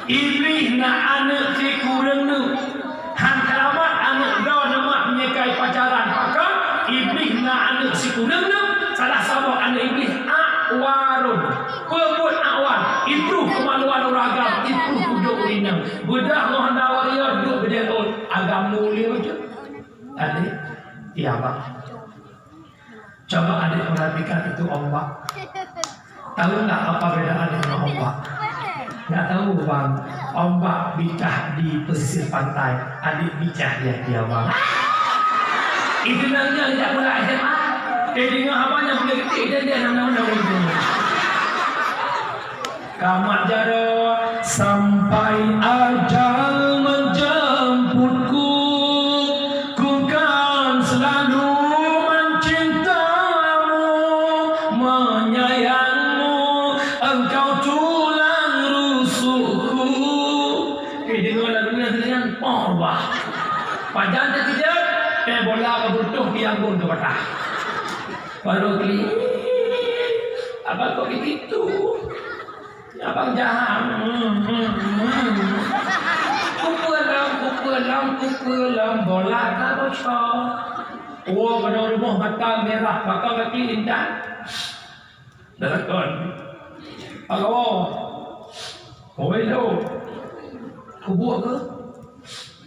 Iblis nak anak si kurang tu. Han keramat anak dah nama menyekai pacaran. Maka iblis nak anak si kurang tu. Salah satu anak iblis akwarun. Pebut awan. Itu kemaluan orang agam. Itu duduk urinang. Budak Honda Warrior duduk berdialog. Agam mulia je. Adik. Ya bang. Coba adik perhatikan itu ombak. Tahu tak apa beda adik dengan ombak? Tak tahu bang. Ombak bicah di pesisir pantai. Adik bicah dia bang. Itu namanya tidak boleh SMA. Dengar apa yang boleh ketik dan dia nama-nama itu. Kamat jaro sampai ajal menjemputku, ku kan selalu mencintamu, menyayangmu, engkau dengar lagunya dengan wah. Padahal terkejut, bola kebutuh dianggur ke patah. Baru kali, abang kok begitu? Abang jahat. Kupulam, bola tak bocor. Oh, pada rumah mata merah, bakal kaki indah. Dalam halo, kau itu, kau buat ke?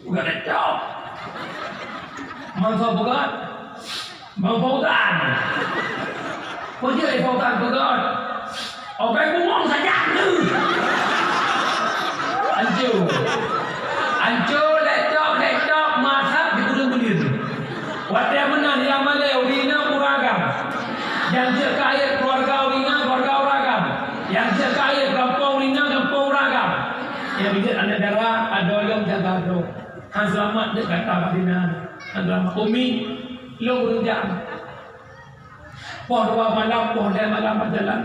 Bukan itu. Mangsa bukan, mangsa kau je bukan bukan. Orang buang saja tu. Hancur, laptop, mazhab dikulit-kulit. Waktu yang mana yang Malay, urina uragam. Yang terkait keluarga urina, keluarga uragam. Yang terkait kampung urina, kampung uragam. Yang bijak anak darah, ada orang jaga tu. Han selamat dia kata Madinah. Han selamat Umi, lo berjam. Poh 2 malam, poh 5 malam berjalan.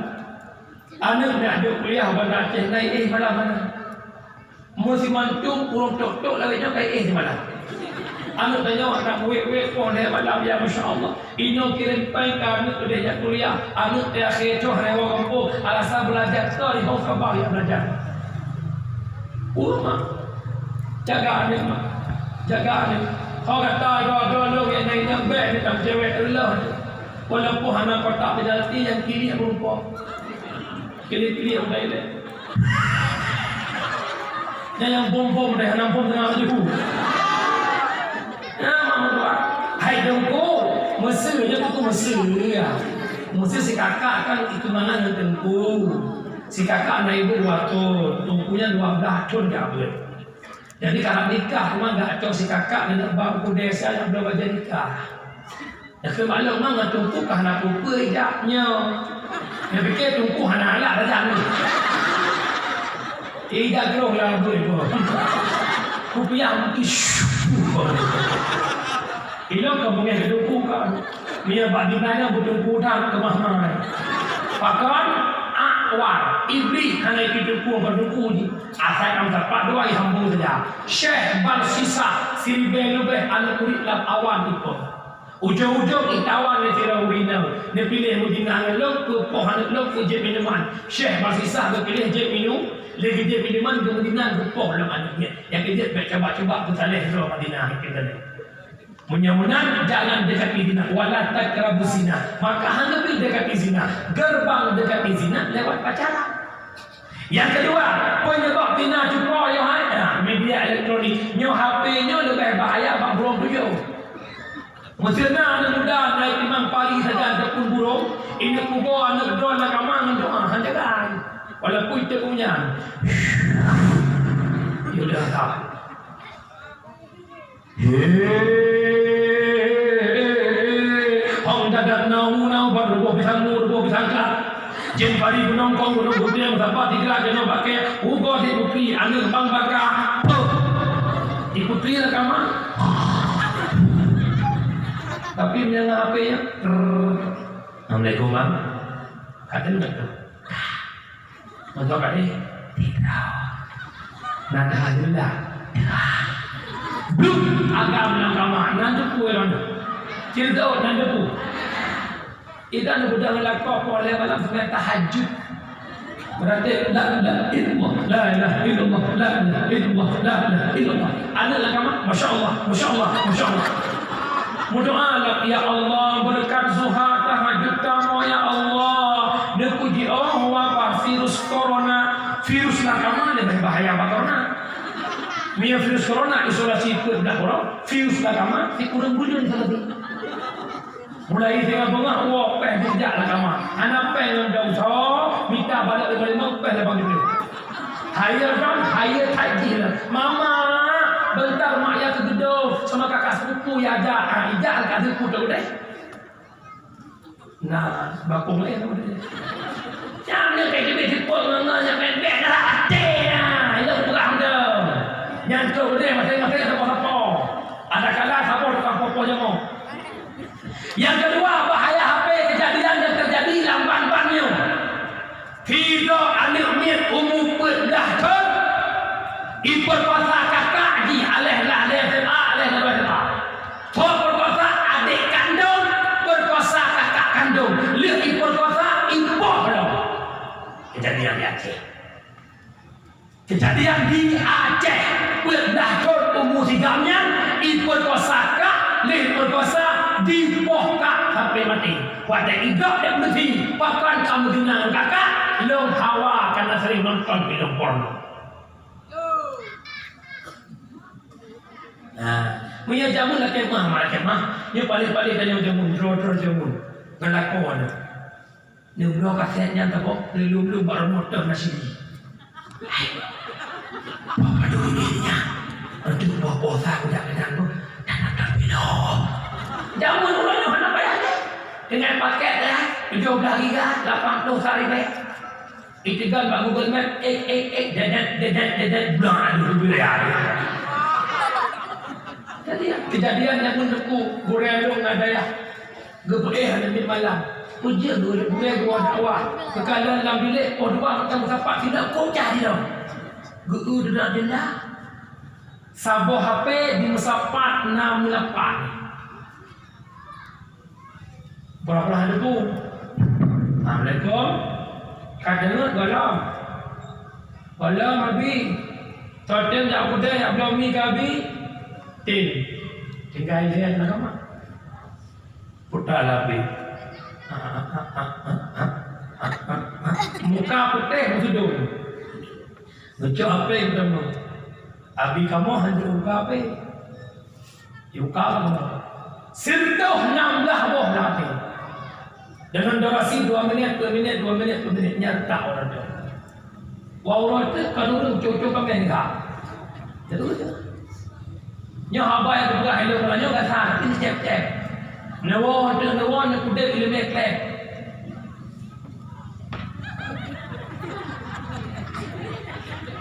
Anak nak duduk kuliah pada Aceh naik malam mana? Musim mantung kurang tok-tok lagi nak kayak malam. Anak tanya nak wek-wek pun dia malam ya masya-Allah. Ino kirim pai kami ke dia kuliah. Anak dia akhir coh rewa kampung alasan belajar tu di bawah kabah yang belajar. Mak jaga anak mak. Jaga anak. Kau kata dua-dua yang naik nyampe ni tak cewek Allah. Walaupun anak kotak berjalati yang kiri yang berumpah. Kiri-kiri yang baik. Yang bom-bom dah nampung tengah tu. Hai dengku, Mesir je tu Mesir ya. Mesir si kakak kan itu mana yang dengku. Si kakak anak ibu 2 ton, tungkunya 12 ton jabut. Jadi kalau nikah cuma enggak cocok si kakak dengan bangku desa yang belum aja nikah. Ya ke maklum mana tungku kah nak lupa hijabnya. Dia fikir tungku anak anak dah ni. Ida gerong lah boleh kau. Kupiah mungkin Ilo kamu yang tungku kan. Dia badinanya bertungku dah kemahaman. Pakan awal iblis hanya kita tungku ni. Asal kamu dapat 2 yang hambung saja. Syekh bal sisa siribel lebih anak kulit lam awan itu. Ujung-ujung itawan ni tira urina. Dia pilih mujinah lok ke pohon lok ke je minuman. Syekh bersisa dia pilih je minum. Lagi je minuman ke mujinah ke pohon anak dia. Yang dia coba-coba ke saleh ke Madinah kita ni. Mudah-mudahan jangan dekati zina. Wala takrabu zina. Maka hadapi dekati zina. Gerbang dekati zina lewat pacaran. Yang kedua, penyebab zina juga yang ada media elektronik. Nyo HP-nya lebih bahaya bang burung tujuh. Mesirna anak muda naik timang pagi saja ataupun burung. Ini kubur anak doa nak kamang doa hanjakan. Walaupun itu punya. Ya udah tak. Hong dadat nau baru pisang kat. Jem pari penongkong gunung putih yang dapat digerak jenuh pakai ugo di putri anak bang bakar. Di putri lah kamang. Tapi yang HP nya Assalamualaikum bang. Kata enggak tu. Untuk kali tidak. Nak hadir dah. Belum agam yang kamar nanti kueran. Cerita nanti ku. Ikan budak melakop oleh malam sampai tahajud. Berarti la ilaha illallah, la ilaha illallah, la ilaha illallah, la ilaha illallah. Anak kamar, masya-Allah, masya-Allah, masya-Allah. Berdoalah ya Allah berkat zuhur tahajud kamu ya Allah. Dia puji Allah wabah virus corona. Virus nakama lebih bahaya corona. Mia virus corona isolasi ikut dah orang. Virus nakama si kurang bulan lagi. Mulai dengan bengah wah peh tidak nakama. Anak peh yang dah usaha minta balik dari mau peh lepas itu. Hire kan hire haji lah. Mama bentar mak ya ke gedung sama kakak sepupu ya aja. Ijak kat sepupu dah udah. Nah, bakung lain dah udah. Jangan kayak gitu pun nganya pendek dah hati ya. Itu perang dah. Yang tu dia masing-masing ada apa-apa. Ada kala siapa dekat apa-apa je mau. Yang kedua bahaya HP kejadian yang terjadi lamban-lambannya. Tidak anik umum berdah iper pasal leh SMA, leh SMA. Kau perkosa adik kandung, perkosa kakak kandung, lihat perkosa ibu belum. Kejadian di Aceh. Kejadian di Aceh, bedah kau umur sigamnya, perkosa kak, lihat perkosa di pohkak sampai mati. Pada idak dan mesti, bahkan kamu dengan kakak, long hawa karena sering nonton film porno. Punya jamun nak kemah, malah kemah. Dia paling-paling kan yang jamun, draw jamun. Ngelakon. Dia belum kasetnya tak belum baru motor nasi. Apa dulu dirinya? Untuk bawa posa udah kenal tu dan nonton film. Jamun ulangnya mana bayar? Dengan paket dah 17 giga 80 sehari baik. Itikan Pak Google Map dedet bulan dulu dia. Jadi kejadian yang mendeku goreng ada ya. Gebeeh nanti malam. Ujian dua dakwah. Kekalan dalam bilik dua macam sapak tidak kocah dia. Geu dedak dia. Sabo HP di mesapat 68. Berapa hari tu? Assalamualaikum. Kadang galam. Galam abi. Totem jak budai jak belum mi kabi. Tinggal lihat nak apa? Putar abi. Muka putih bersudung. Ngecok apa yang kamu? Abi kamu hanya muka apa? Muka apa? Sentuh 16 boh nanti. Dengan durasi 2 minit nyata orang tu. Orang tu kalau cucuk kami enggak. Terus. Nyo haba yang bergerak hello kalau nyo kat sana ini cep. Nawa nyo kuda kilometer.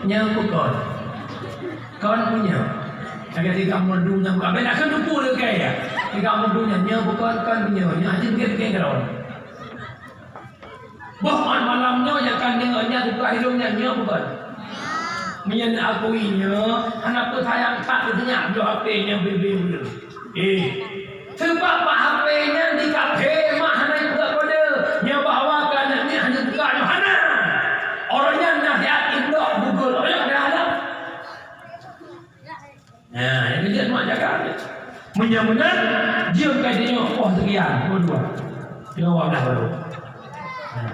Nyo bukan. Kawan punya. Agak tiga mundunya bukan. Ben akan dupu le kaya. Tiga mundunya nyo bukan kan punya. Nyo aja bikin kalau. Bahkan malamnya yang kan dengarnya buka hidungnya nyo bukan. Menyakuinya anak tu sayang tak ternyata do HP-nya beli. Sebab pak HP-nya di kafe mah hanya buka kode. Nya bawakan ni hanya buka Yohana. Orangnya nasihat itu Google. Orang dah ada. Nah, yang dia nak jaga. Menyamunan dia kaitannya sekian dua. Tengok wadah baru.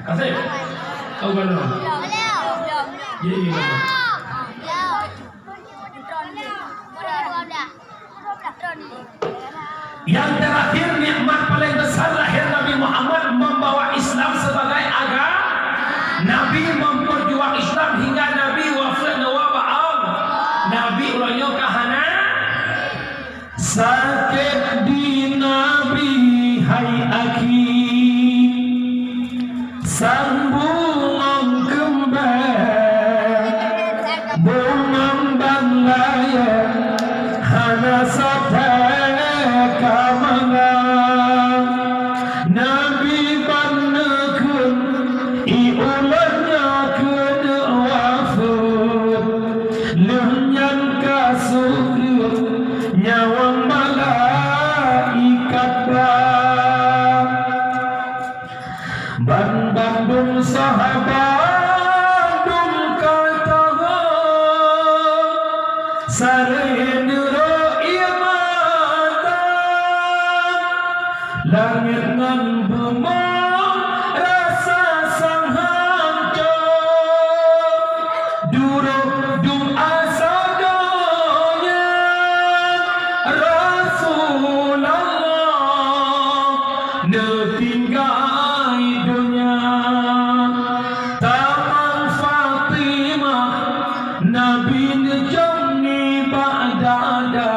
Kasih. Kau belum. Ya. Yang terakhir nikmat paling besar lahir Nabi Muhammad membawa Islam sebagai agama. Nabi memperjuang Islam hingga Nabi wafat wabah. Nabi ulangnya kahana sakit di Nabi hai aki sambung kembali bungam banglaya hana sata Nabi panakun iulanya kena wafat lenyan kasut nyawang malaikat Bandung sahabat dum kata sarain langit ngan bemang rasa sang hancur duruk asadanya Rasulullah netinggai dunia Taman Fatimah Nabi nejamni ba'dada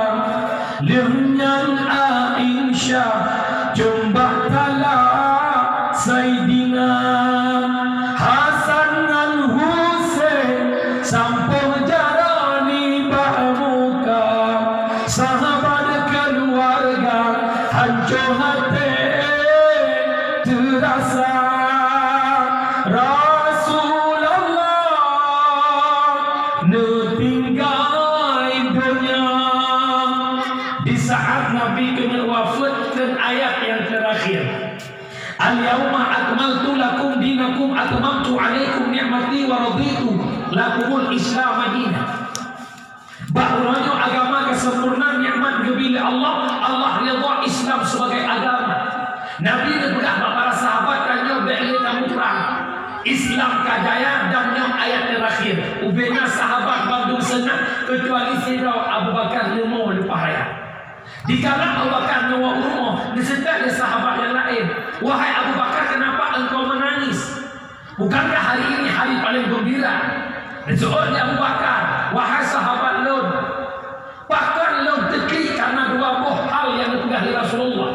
lirnyan Aisyah Jumbah tala Sayyidina Hasan dan Husain sampung jarani bahmuka sahabat keluarga hancur hati terasa Rasulullah netinggai dunia Al-yawma akmaltu lakum dinakum atmamtu alaikum ni'mati wa raditu lakumul Islam madinah. Bahwanya agama kesempurnaan nikmat bila Allah, Allah redha Islam sebagai agama. Nabi berkata para sahabat tanya beli kamu perang Islam kajaya dan yang ayat terakhir ubena sahabat bandung senang kecuali Sayyidina Abu Bakar nemo lepas raya. Dikala Abu Bakar nyawa rumah disertai oleh sahabat yang lain. Wahai Abu Bakar, kenapa engkau menangis? Bukankah hari ini hari paling gembira? Soalnya Abu Bakar, wahai sahabat Lun, bahkan Lun teki karena dua buah hal yang dipegang oleh Rasulullah.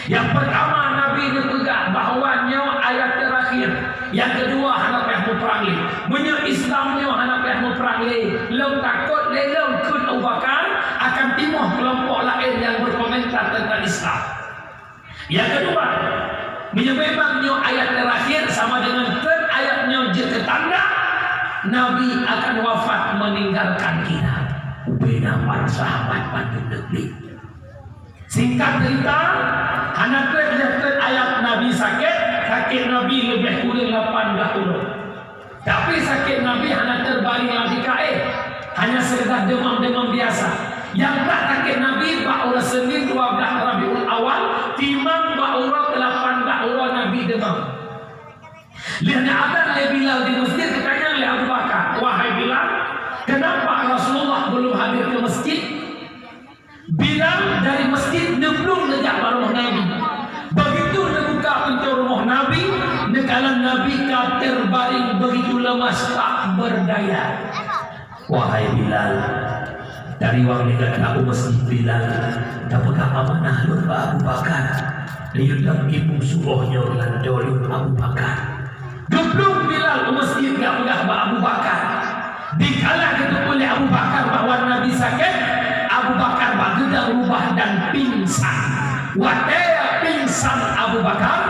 Yang pertama, Nabi dipegang bahawanya ayat terakhir. Yang kedua, hendak yang memperangi. Menyo Islamnya hendak yang memperangi. Lun takut Lun kun Abu Bakar akan timuh kelompok lain yang berkomentar tentang Islam. Yang kedua, memangnya ayat terakhir sama dengan ayatnya je ketanda Nabi akan wafat meninggalkan kita. Ubena para sahabat bandung negeri. Singkat cerita, anak terjatuh ayat Nabi sakit Nabi lebih kurang 18 tahun. Tapi sakit Nabi hanya terbaring lagi kain, hanya sekedar demam-demam biasa. Yang tak sakit Nabi ba'ura Senin 12 Rabiul Awal, timang ba'ura 18 orang Nabi demam. Lihat ada Bilal di masjid, katanya oleh Abu Bakar, wahai Bilal, kenapa Rasulullah belum hadir ke masjid? Bilal dari masjid belum lejak rumah Nabi. Begitu dibuka pintu rumah Nabi, nekalan Nabi terbaring begitu lemas tak berdaya. Wahai Bilal, dari waktu aku masjid Bilal, dapatkan amanah lu Abu Bakar. Dia dalam ibu suruhnya dan dulu Abu Bakar. Geblung Bilal ke masjid gak pegang Abu Bakar. Dikala ketuk oleh Abu Bakar bahwa Nabi sakit, Abu Bakar bageda rubah dan pingsan. Watea pingsan Abu Bakar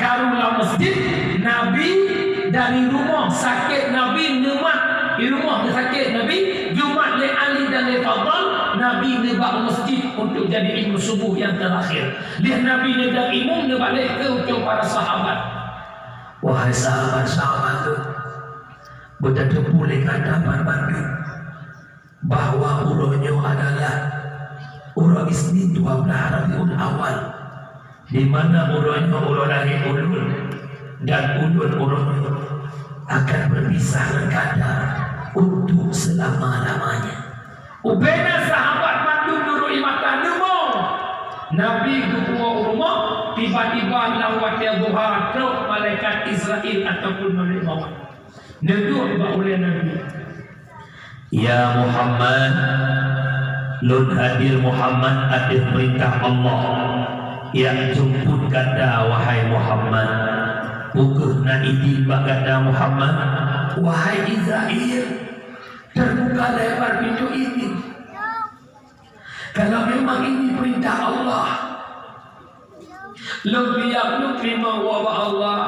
karulah masjid Nabi dari rumah sakit Nabi nemat di rumah sakit Nabi Jumat le Ali dan le Fadl Nabi nebak masjid untuk jadi imam subuh yang terakhir. Lihat Nabi nebak imam dia balik ke untuk para sahabat. Wahai sahabat-sahabat tu, betul boleh kata Bandung bahwa urutnya adalah urut Isnin 12 Rabiul Awal, di mana urutnya urut lahir ulun dan ulun-ulun akan berpisah lekada untuk selama-lamanya. Ubena sahabat Bandung nuru imatan nemo Nabi gua rumah tiba-tiba lawatnya duha truk malaikat Israel ataupun malaikat maut neduk oleh Nabi. Ya Muhammad, lun hadir Muhammad atas perintah Allah yang jemput kata wahai Muhammad. Bukuh na idil bagada Muhammad, wahai Israel, terbuka lebar pintu ini. Kalau memang ini perintah Allah, lun biar lu terima wabah Allah,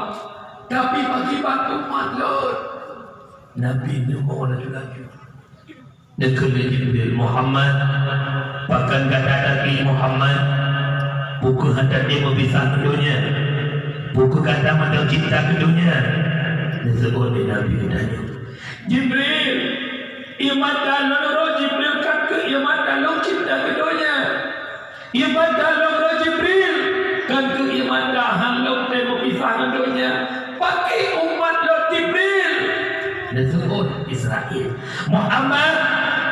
tapi bagi bantu umat lun. Nabi mau lagi. Nekele Jibril Muhammad, bahkan kata lagi Muhammad, buku hendak dia berpisah keduanya, buku kata mata cinta keduanya. Disebut Nabi katanya, Jibril, iman dalam roh Jibril kata iman dalam cinta keduanya, iman dalam roh Jibril kata iman dalam dia berpisah keduanya. Pakai umat roh Jibril. Disebut Israel. Muhammad,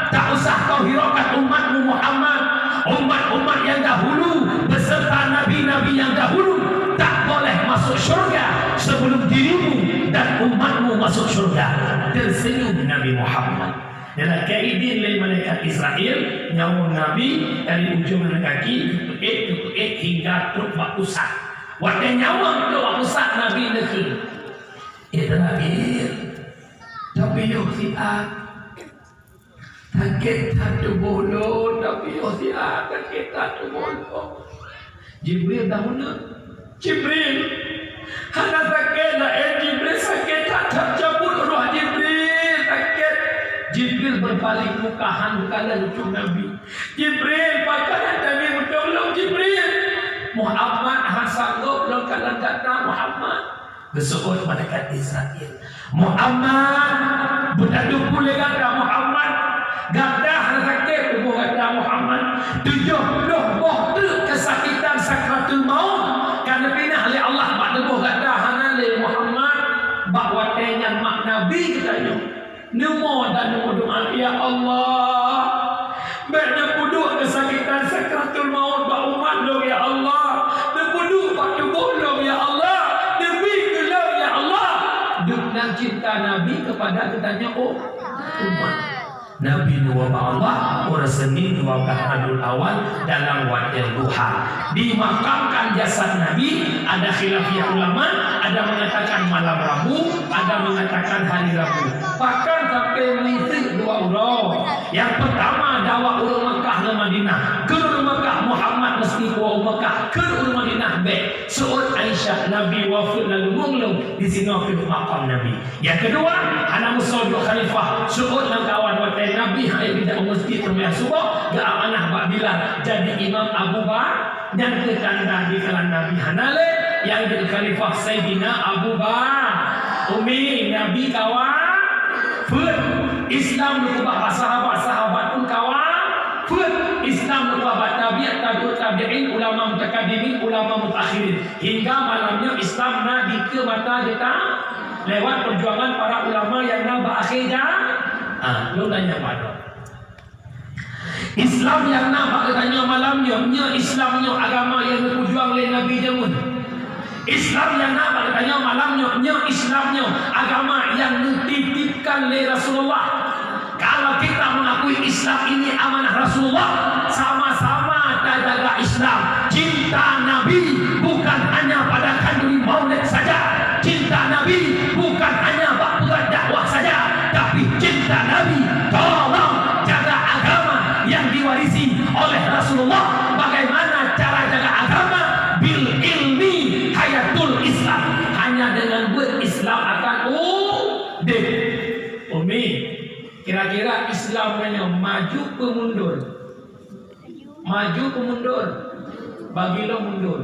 tak usah kau hiraukan umatmu Muhammad. Umat-umat yang dahulu beserta nabi-nabi yang dahulu tak boleh masuk syurga sebelum dirimu dan umatmu masuk syurga. Tersenyum Nabi Muhammad. Dalam kaidin oleh malaikat Israel, nyawa Nabi dari ujung kaki ke hingga truk bak pusat. Waktu nyawa truk bak pusat Nabi negeri. Terakhir, tapi yo siap. Sakit satu bolo, tapi yo siap sakit satu bolo. Jibril dah mana? Jibril, hana sakit lah Jibril sakit tak tercabut roh Jibril sakit. Jibril berbalik muka hantaran ujung Nabi. Jibril pakaian Nabi bertolong Jibril. Muhammad hasanggup belum kalan kata Muhammad bersuut malaikat Israel. Muhammad bertadu pulih kata Muhammad gadah sakit tubuh kata Muhammad 70 boh kesakitan sakratul maut karena pinah oleh Allah bak tubuh kata hanale Muhammad bak watengan mak nabi katanya nemo dan nemo doa ya Allah bak puduk kesakitan sakratul maut bak umat lo ya Allah puduk bak tubuh lo ya Allah demi lo ya Allah dengan cinta nabi kepada katanya umat Nabi Nuh Allah pada Senin 12 Rabiul Awal dalam waktu duha dimakamkan jasad Nabi. Ada khilafiyah ulama, ada mengatakan malam Rabu, ada mengatakan hari Rabu. Bahkan sampai mengisi dua urang. Yang pertama dakwah urang Mekah ke Madinah, ke Mekah Muhammad mesti ke Mekah, ke Madinah baik. Suud Aisyah Nabi wafat lalu menglung di sini ke makam Nabi. Yang kedua, anak musuh dua khalifah suud dan kawan Nabi hai tidak masjid termiah subuh ke amanah Pak Bilal jadi imam Abu Bakar dan ketanda di kalangan Nabi Hanale yang jadi khalifah Sayyidina Abu Bakar umi Nabi kawan fut Islam berubah sahabat-sahabat pun kawan fut Islam berubah tabiat tabi'in ulama mutakadimin ulama mutakhirin hingga malamnya Islam di ke mata kita lewat perjuangan para ulama yang nambah akhirnya lu tanya pada Islam yang nampak katanya malamnya Islamnya agama yang berjuang oleh Nabi Jamun Islam yang nampak katanya malamnya Islamnya agama yang dititipkan oleh Rasulullah. Kalau kita mengakui Islam ini amanah Rasulullah sama-sama jaga Islam cinta Nabi bukan hanya pada kandungan maulid saja cinta Nabi bukan hanya buat dakwah saja tapi cinta Nabi tolong jaga agama yang diwarisi oleh Rasulullah. Bagaimana cara jaga agama? Bil ilmi hayatul Islam, hanya dengan berislam akan Umi kira-kira Islamnya maju ke mundur bagilah mundur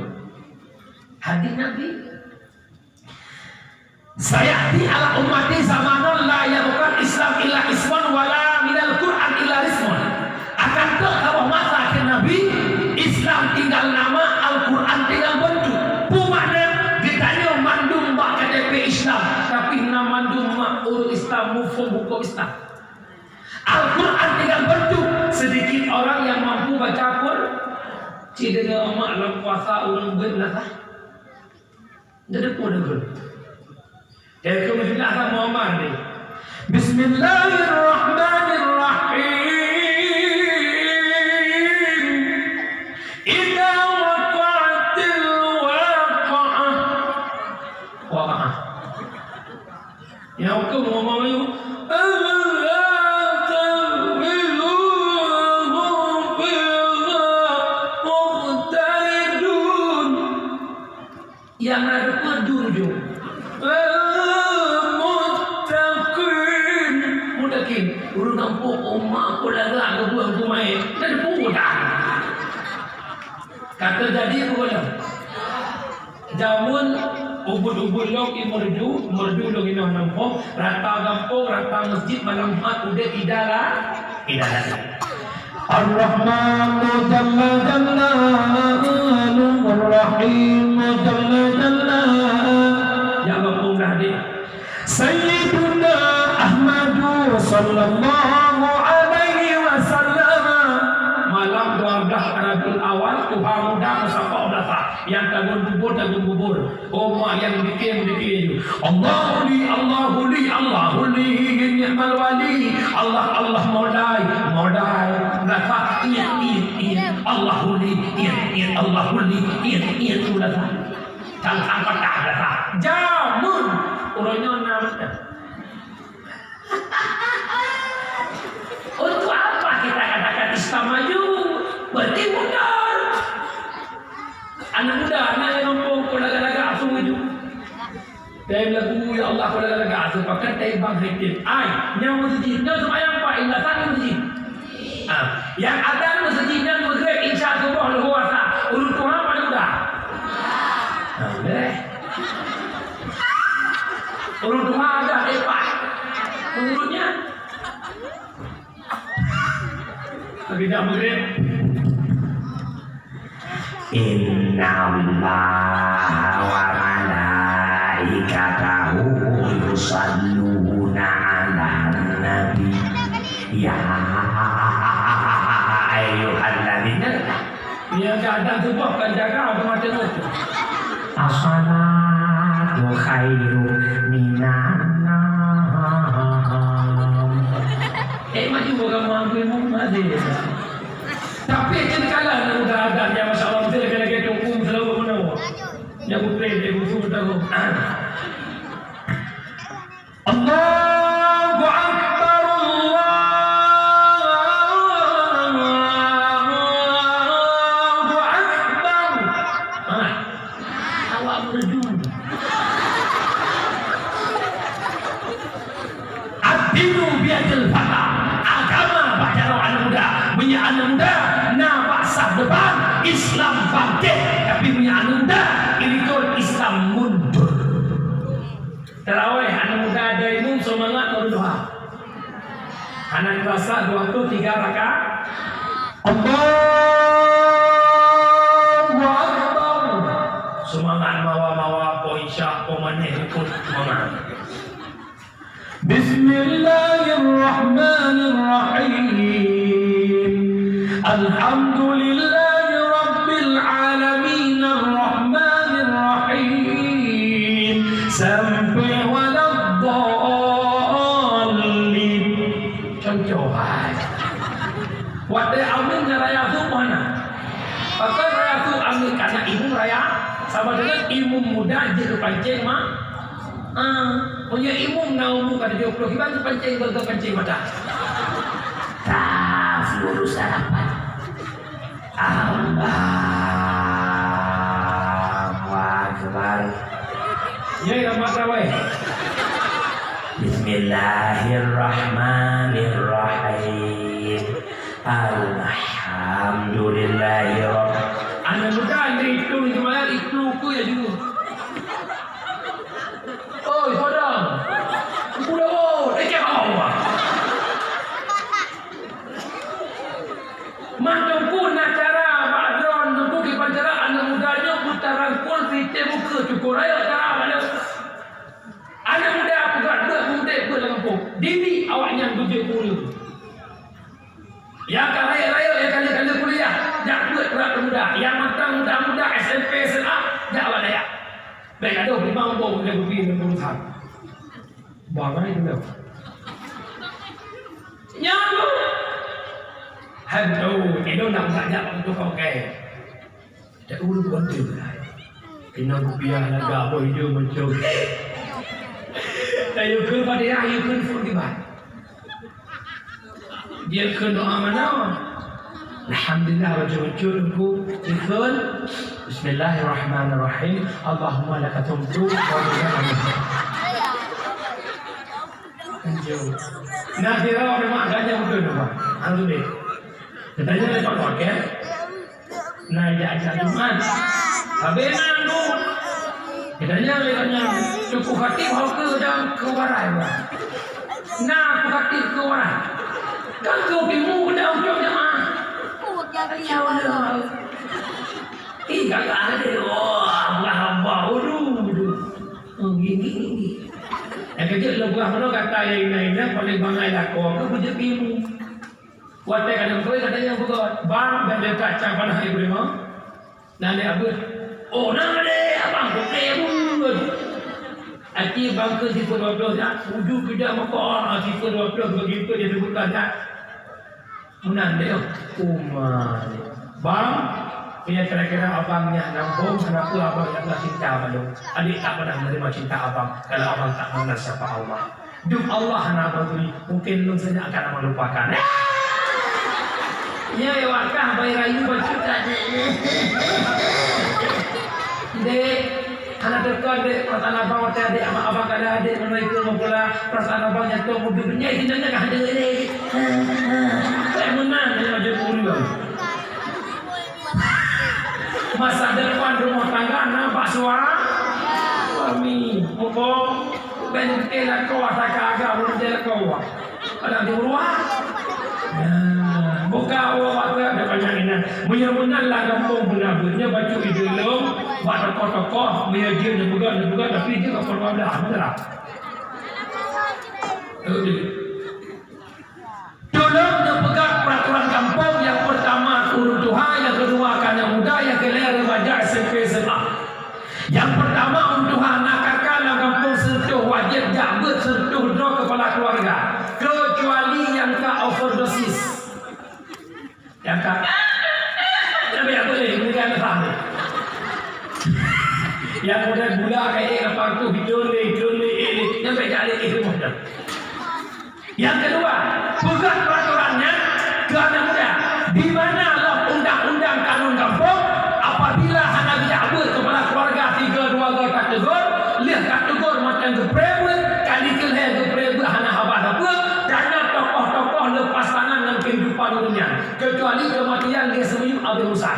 hadis Nabi sayati ala ummati zamanun la bukan Islam illa isman wala minal Quran illa risman. Akan terkawah masa akhir Nabi Islam tinggal nama, Al-Quran tinggal bentuk. Pumakna ditanya mandum bak KTP Islam tapi nama mandum mak urut Islam mufum hukum Islam. Al-Quran tinggal bentuk. Sedikit orang yang mampu baca Quran cidera mak dalam puasa orang berbelah jadi pun dengar. Dari kemudian akan Muhammad ni. Bismillahirrahmanirrahim. Idza waqa'atil waqa'ah. Waqa'ah. Yang ke Muhammad itu yang ada pedunjuk mudakin urut kampung umma aku lara ke buang kumai dan pudah kata jadi apa jamun ubud-ubud lo ki merdu lo ki nampo rata kampung rata masjid malam Jumat udah idara Ar-Rahman jalla jalla Ar-Rahim jalla jalla ya kampung dah dia Sayyiduna Ahmadu sallallahu alaihi wasallam malam 12 Rabiul Awal Tuhan muda musafah yang tagun bubur Oma yang bikin Allahu li ni'mal wali Allah modai lafaz in Allahu li lafaz tangkang patah lafaz jamun urangnya namanya untuk apa kita katakan Islam maju berarti mundur anak muda anak yang mampu kolaga-laga asuh itu Dia lagu ya Allah kolaga-laga asuh pakai tebang hikit ay yang masjidnya semayang pak inatan masjid yang ada masjidnya masjid insya Allah luar urut Tuhan pada muda Lagi jam maghrib. Inna Allah wa malaikatahu yusalluna ala nabi ya ayyuhalladzina Yang keadaan tu bukan jaga apa macam tu. as-salatu khairu minan nawm. Maju orang mampu mati. Tapi kadang-kadang ada keadaan yang masalah betul lagi hukum selalu menawar. Yang putih dia usul tahu. Allahu Akbar, Allahu Akbar. Awak berjun. Ad-dinu biyadil fata. Agama baca anak muda. Punya anak muda nampak sah depan, Islam bangkit. Tapi punya anak muda ikut Islam mundur. Terawih anak muda ada ilmu semangat berdoa. Anak rasa 2 waktu 3 rakaat. Allahu Akbar. Semangat mawa-mawa po isya po maneh ikut semangat. Bismillahirrahmanirrahim. Alhamdulillahi Rabbil Alamin Ar-Rahmanir-Rahim sampai waladdallin. Contohan Wadai amin raya tu mana? Maka raya tu amin karena ibu raya sama dengan ilmu muda je pancing mak. Punya ilmu naumu kada dia perlu hiban tu pancing berga pancing mata. Tas lurus harapan. Allahu Akbar. Ya ramad rawai. Bismillahirrahmanirrahim. Alhamdulillahirabbil. Anak muda ni itu kemarin itu ku ya dulu. Oh, sadang. Udah, dekat awak. Macam pun acara Badron tentu ke pancara anak mudanya putaran pun fitih muka cukup raya cara mana. Anak muda aku tak ada muda pun Lampung. Dini awaknya 70. Yang kan raya-raya yang kali-kali kuliah, jak buat berat muda. Yang matang muda-muda SMP SMA, jak awak daya. Baik ada 5 orang yang begini berusaha. Bagaimana itu dah? Nyambung. Hantu, itu nak banyak untuk kau kaya. Tak urut bantu lah. Kena rupiah laga boy dia macam. Ayo ke pada ayo ke furdibat. Dia ke doa mana? Alhamdulillah wajah-wajah aku ikut. Bismillahirrahmanirrahim. Allahumma laka tumtu wa bika amin. Anjur. Nak kira orang mak gajah betul tu pak. Anjur ni. Katanya ni pak pakai. Nah dia ajar Jumat. Habis nanggu. Katanya cukup hati mau ke dan ke warai pak. Nah aku hati ke warai. Kan kau bimu dah ujung jemaah. Ayah Allah. Tidak ada. Wah, Allah gini. Yang kerja lebah mana kata yang lainnya paling bangai lakon. Kau kerja bimu. Watai kadang kau katanya bukan. Bang dan kacang panah ibu lima. Nanti apa? Oh nanti abang kau Ati bangka sifat 12 ya. Wujud tidak maka sifat 12 begitu dia sebutkan ya. Munan dia. Umar. Bang, ini kira-kira abangnya nampung kenapa abang yang tak cinta abang. Adik tak pernah menerima cinta abang kalau abang tak mengenal siapa Allah. Duk Allah yang abang beri, mungkin lu saja akan abang lupakan. Ya, wakah bayi rayu baju tadi. Dek, anak dekat dek, perasaan abang waktu adik, abang kada adik, mana itu mempula perasaan abang jatuh mobilnya, hidupnya kah ada ini. Saya menang, dia macam puluh. Masa depan rumah tangga, nampak suara suami, mumpung bentil kau, tak agak belum jalan kau. Ada di luar. Buka benar. Benar lah kampung benar-benarnya baju idolong, buat tokoh-tokoh, dia juga tapi dia tak perlu ada, betul tak? Tolong dipegang peraturan kampung. Yang pertama turun Tuhan, yang kedua kandang muda, yang ketiga remaja SMP SMA. Yang pertama Tuhan nak kakak dalam kampung sentuh wajib jabat sentuh doa kepala keluarga, kecuali yang tak overdosis. Yang tak tapi tak boleh, ini kan faham. Yang mudah gula kayak apa tu hidole sampai jadi itu mudah. Yang kedua, pegang peraturannya kerana mudah. Di mana lah undang-undang kanun kampung apabila hana diabut kepala keluarga 3-2 kategor, lihat kategor macam geprewet, kali kelih geprewet hana habat apa, kerana tokoh-tokoh lepas tangan dalam kehidupan dunia. Kecuali kematian dia semuanya habis rusak.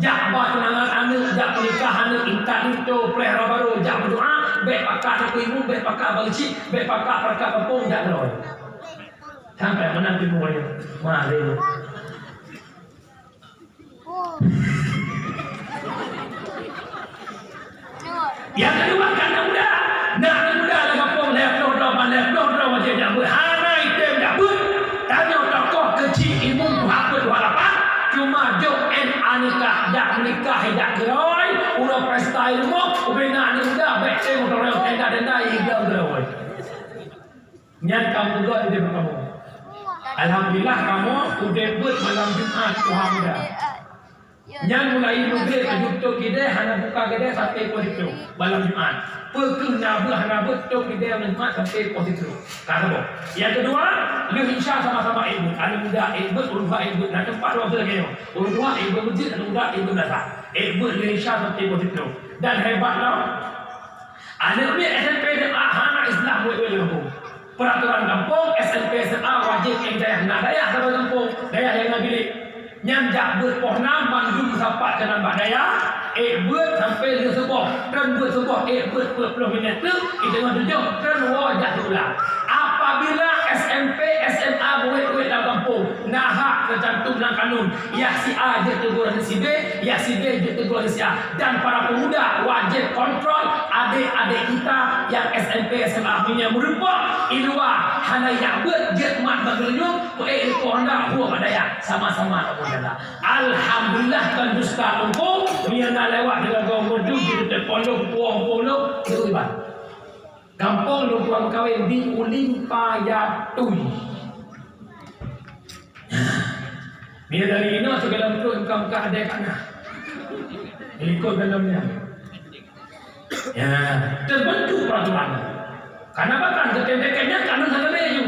Jak buat tunangan anak, jak pernikahan anak, intan itu, pelihara baru, jak berdoa, baik pakar nak ibu, baik pakar bangcik, baik pakar perkara kampung, jak berdoa. Sampai menanti semuanya. Mari. Yang kedua kandang muda. Nak muda lah kampung, leploh macam jambut. Hana item jambut. Tanya tokoh kecil ibu apa 28. Cuma jok anikah, jak menikah, jak gerai, udah pesta ilmu, ubena anak muda, baik saya motor tenda-tenda, hingga gerai. Nyan kamu juga di depan kamu. Alhamdulillah kamu udah buat malam Jumat Tuhan muda. Yang mulai mungkin untuk kita hanya buka kita sampai positif malam Jumat. Perkun nabu hanya betul kita Jumat sampai positif. Karena yang kedua, lu insya sama-sama ibu. Anak muda ibu, urut ibu. Nak tempat dua lagi ni. Urut ibu masjid, anak muda ibu datang. Ibu lu insya sampai positif. Dan hebatlah. Anak ni SMP SMA hana Islam boleh kampung. Peraturan kampung SMP SMA wajib daya nak daya sampai kampung daya yang nak bilik. Nyanjak berpohna manjung sampai ke nampak daya, buat sampai dia sebuah, dan buat sebuah, buat 20 minit tu, itu dengan tujuh, dan wajah ulang. Apabila SMP, SMA buat dalam kampung, nahak tercantum dalam kanun, ya si A je tegur si B, ya si B je tegur si A. Dan para pemuda wajib kontrol adik-adik kita yang SMP, SMA punya merupakan iluah, hana yang buat jet mat bagelyung, itu anda huwa badaya, sama-sama. Alhamdulillah kan dusta lumpur dia nak lewat dengan kau mudu kita pondok puang-puang itu ibarat kampung lumpur kawin di uling payatui dia dari ini segala bentuk engkau ada kana ikut dalamnya ya terbentuk peraturan karena bahkan ketendekannya kanun sangat leju.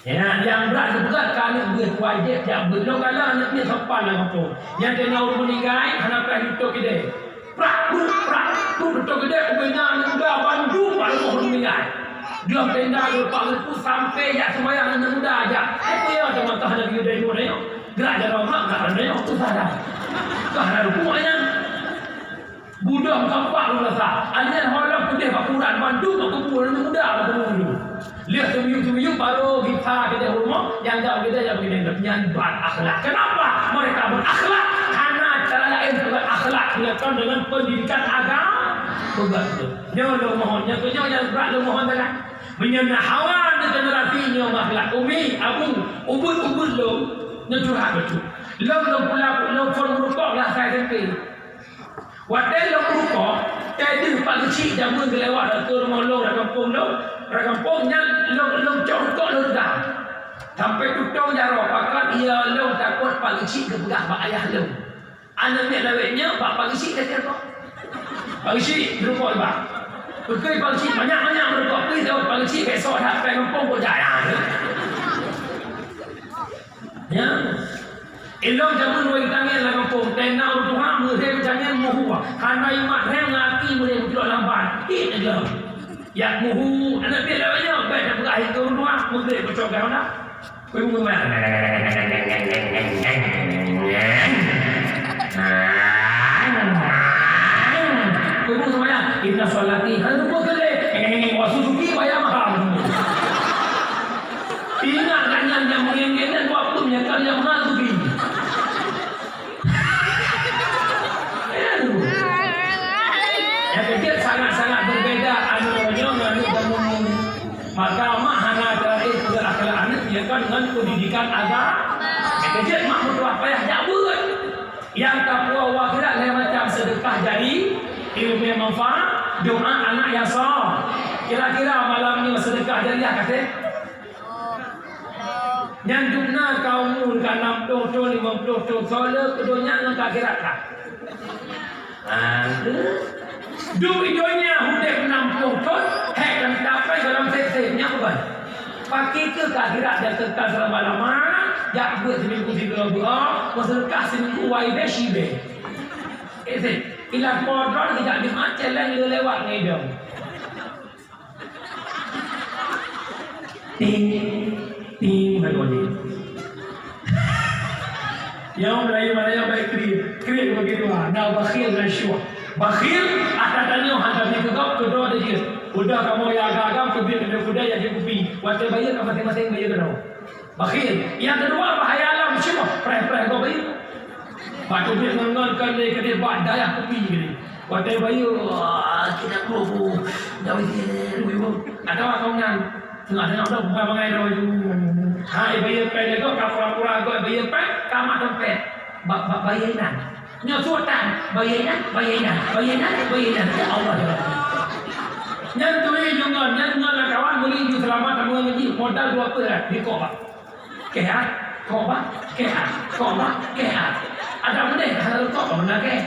Ya, yang berat kan berwajib yang belum kalau anak ni sopan lah kampung. Yang kena urut meninggal, anak hidup kita. Prak betul kita ubena muda Bandung baru urut meninggal. Dia tenda lepas itu sampai ya sembahyang anak muda aja. Apa ya macam tak ada video dari mana? Gerak jalan mak tak ada yang tu saja. Tak ada rupanya. Budak kampak lu rasa. Alian holok putih bakuran Bandung kumpul anak muda berkumpul. Lihat semiyuk baru kita rumah yang jauh kita yang begini penyanyian akhlak. Kenapa mereka berakhlak? Karena cara lain berakhlak dilakukan dengan pendidikan agama. Begitu. Nyonya mohonnya tu nyonya berat lu mohon tak? Menyana hawa di generasi nyonya akhlak. Umi, abu, ubud lu nyuruh betul. Lu pula phone rukuk lah saya tempi. Wadai lu rukuk, jadi pak kecil jamun kelewat ke rumah lu dah kampung lu. Kampungnya long congkok lu dah sampai tutong jaro pakat ia long takut pak kecil kepegang pak ayah lu anak ni lawetnya pak kecil dia kata pak kecil berukuk bang pergi pak kecil banyak berukuk pergi tahu pak kecil besok dah pergi kampung kau jaya ya ilong jamun woi tangan la kampung tena urut mureh jangan muhu karena imat rem ngati mureh tidak lambat ini yang muhu anak dia lawanya baik dah berakhir ke rumah mungkin bercakap dah kau mungkin kau mungkin semuanya kita solati harus buat kele wasuzuki bayar mahal ingat kan yang mengingin dan waktu menyakal yang mahal tu dengan pendidikan agama. Kerja mak mudah payah jabut. Yang takwa akhirat lain macam sedekah jari, ilmu yang manfaat, doa anak yang soleh. Kira-kira malam ni sedekah jariah kata? Yang dukna kaum kan 60 tahun 50 tahun solat keduanya dengan akhirat tak? Duit dunia hudik 60 tahun, hek dan dapat dalam sesnya bukan? Pakai ke akhirat dan kekal selama-lama. Jak buat seminggu 3 bulan, sedekah seminggu waibe shibe. Ilah kodron tidak di macam lain lewat ni dong. Ting begini. Yang Melayu baik kriat begitu ah. Dah bakhil dan syuah. Bakhil akan tanya hantar ni kedua dia. Udah kamu yang agak-agak kubir kuda yang dia kupi. Waktu bayar kamu masing-masing bayar kedua. Bakhil. Yang kedua bahaya alam syuah. Pray kau bayar. Waktu dia mengenalkan dia kedai buat daya kupi ni. Waktu bayar kita perlu jauh dia. Ada orang kan. Tengah-tengah dah bukan bangai dah. Hai bayar pai dia kau pura-pura kau bayar pai kamat dompet. Bayaran. Nyosutan bayaran. Ya Allah ya. Yang tu juga lah kawan beli di selamat tamu ngaji modal 2 per di kau pak. Kehat, kehat. Ada benda kalau kau mana ke?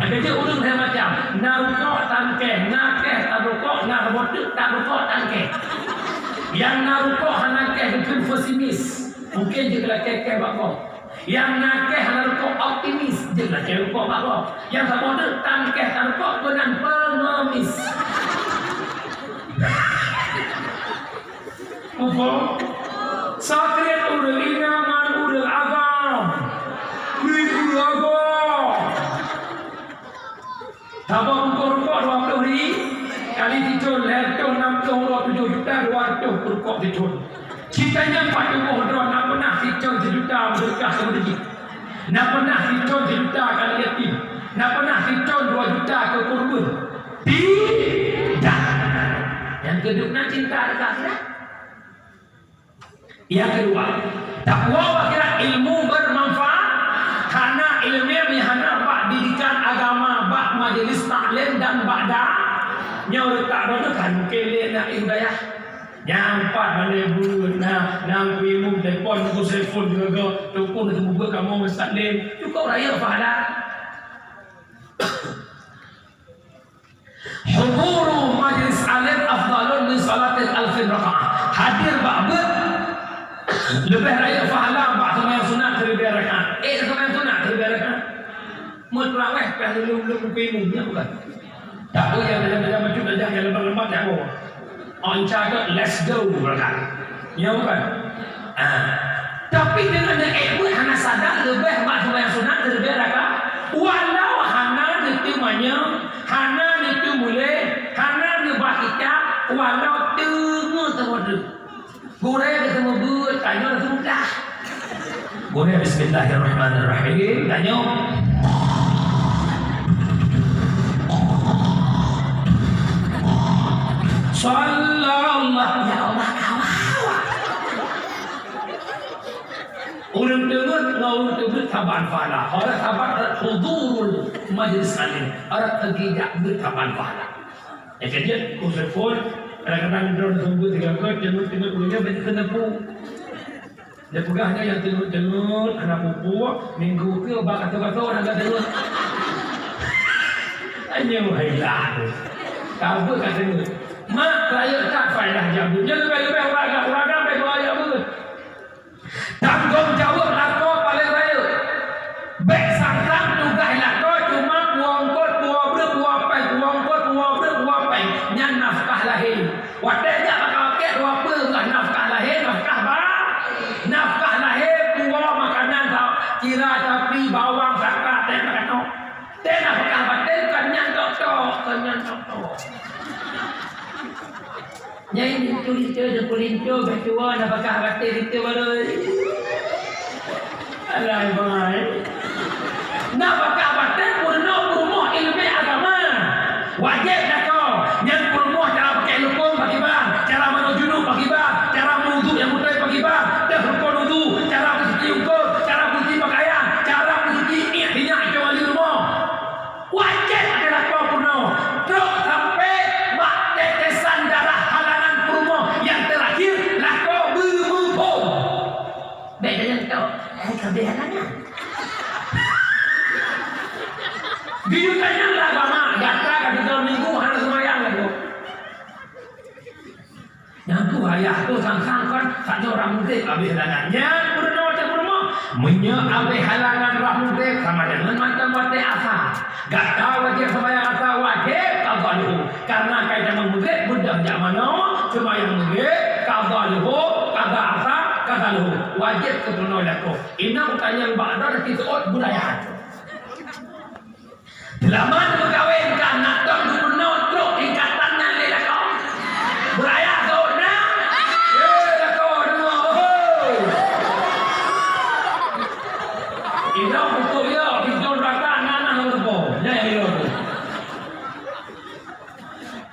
Ada je urang saya macam narukok tangke, nakeh narukok narbotuk narukok tangke. Yang narukok hanakeh itu pesimis. Mungkin juga kekeh bakok. Yang nakeh narukok optimis, juga narukok bakok. Yang narbotuk tangke narukok benar pengemis. Apa? Sakit urang inangan urang agam. Urang agam. Tabang rokok 20 hari kali dicun lerton 6 7 juta 200 rokok dicun. Citanya 40 dolar nak pernah dicun sejuta berkah sebegini. Nak pernah dicun sejuta kali yatim. Nak pernah dicun 2 juta ke kurban. Tidak. Yang kedua cinta dekat akhirat. Yang kedua, takwa akhirat ilmu bermanfaat. Hana ilmu hana bak didikan agama, bak majlis taklim dan ba'da. Nyau tak ada kan kele nak hidayah. Nyampat mana buat nang ilmu telefon ku telefon juga tukun tu buat kamu muslim. Cukup raya pahala. Huduru majlis alim afdalun min salatil alfin rakaah. Hadir ba'bud lebih raya pahala bak sembahyang sunat 1000 rakaat. Sembahyang sunat 1000 rakaat. Mutraweh belum ilmunya bukan. Tak boleh yang dalam macam dah yang lembat tak boleh. On charge let's go rakaat. Ya bukan. Tapi dengan ilmu hana sadar lebih bak sembahyang sunat 1000 rakaat. Walau hana ditimanya, hana ditumule, hana dibakita, walau tengah terwadu. Goreng ketemu buat, tanya ketemu dah. Goreng bismillahirrahmanirrahim. Tanya. Sallallahu ya Allah kawan. Orang dengar ngau tebut taban pahala. Orang taban hudurul majlis alim. Orang tidak bertaban pahala. Jadi usul kadang-kadang drone tunggu 3 kali tengok punya banyak kena pu. Dia pegahnya yang tengok anak pupu minggu ke bak kata-kata orang kata tengok. Hanya hilang. Kau kata tengok. Mak raya tak faedah jabu. Jangan lebih uragan baik raya pun. Tanggung jawab lako paling raya. Baik sangkang tugas lako cuma buangkot buang pai. Nyan nafkah lahir. Wadahnya bakal kek 2 per nafkah lahir, nafkah lahir buah makanan tau. Kira tapi bawang zakat dan makanan. Dan nafkah batin kan nyan tok. Nyai kulinto betua nafkah batin itu baru. Alai bang. Nafkah batin rumah ilmu agama. Wajib nak kau. Yang rumah cara pakai lukung bagi bang, cara manu junub bagi bang, cara mewudu yang Kabeh halangan. Dia tanya lah agama, gata kan 3 minggu hana semayang lagi. Yang tu ayah tu sang-sang kan tak orang muzik habis halangannya purno macam purno. Menya habis halangan rah muzik sama dengan macam wate asa. Gata wajib semayang asa wajib qada dulu. Karena kaitan muzik budak jak mana semayang muzik qada dulu, qada asa, qada dulu. Wajib ke purno lako. Ina tanya ba'da kita budaya. Lama berkahwinkan nak tak gubernur truk ikatannya lelaki kau beraya kau nak lelaki kau dengar ini betul ya hidung rata nanah betul ya ya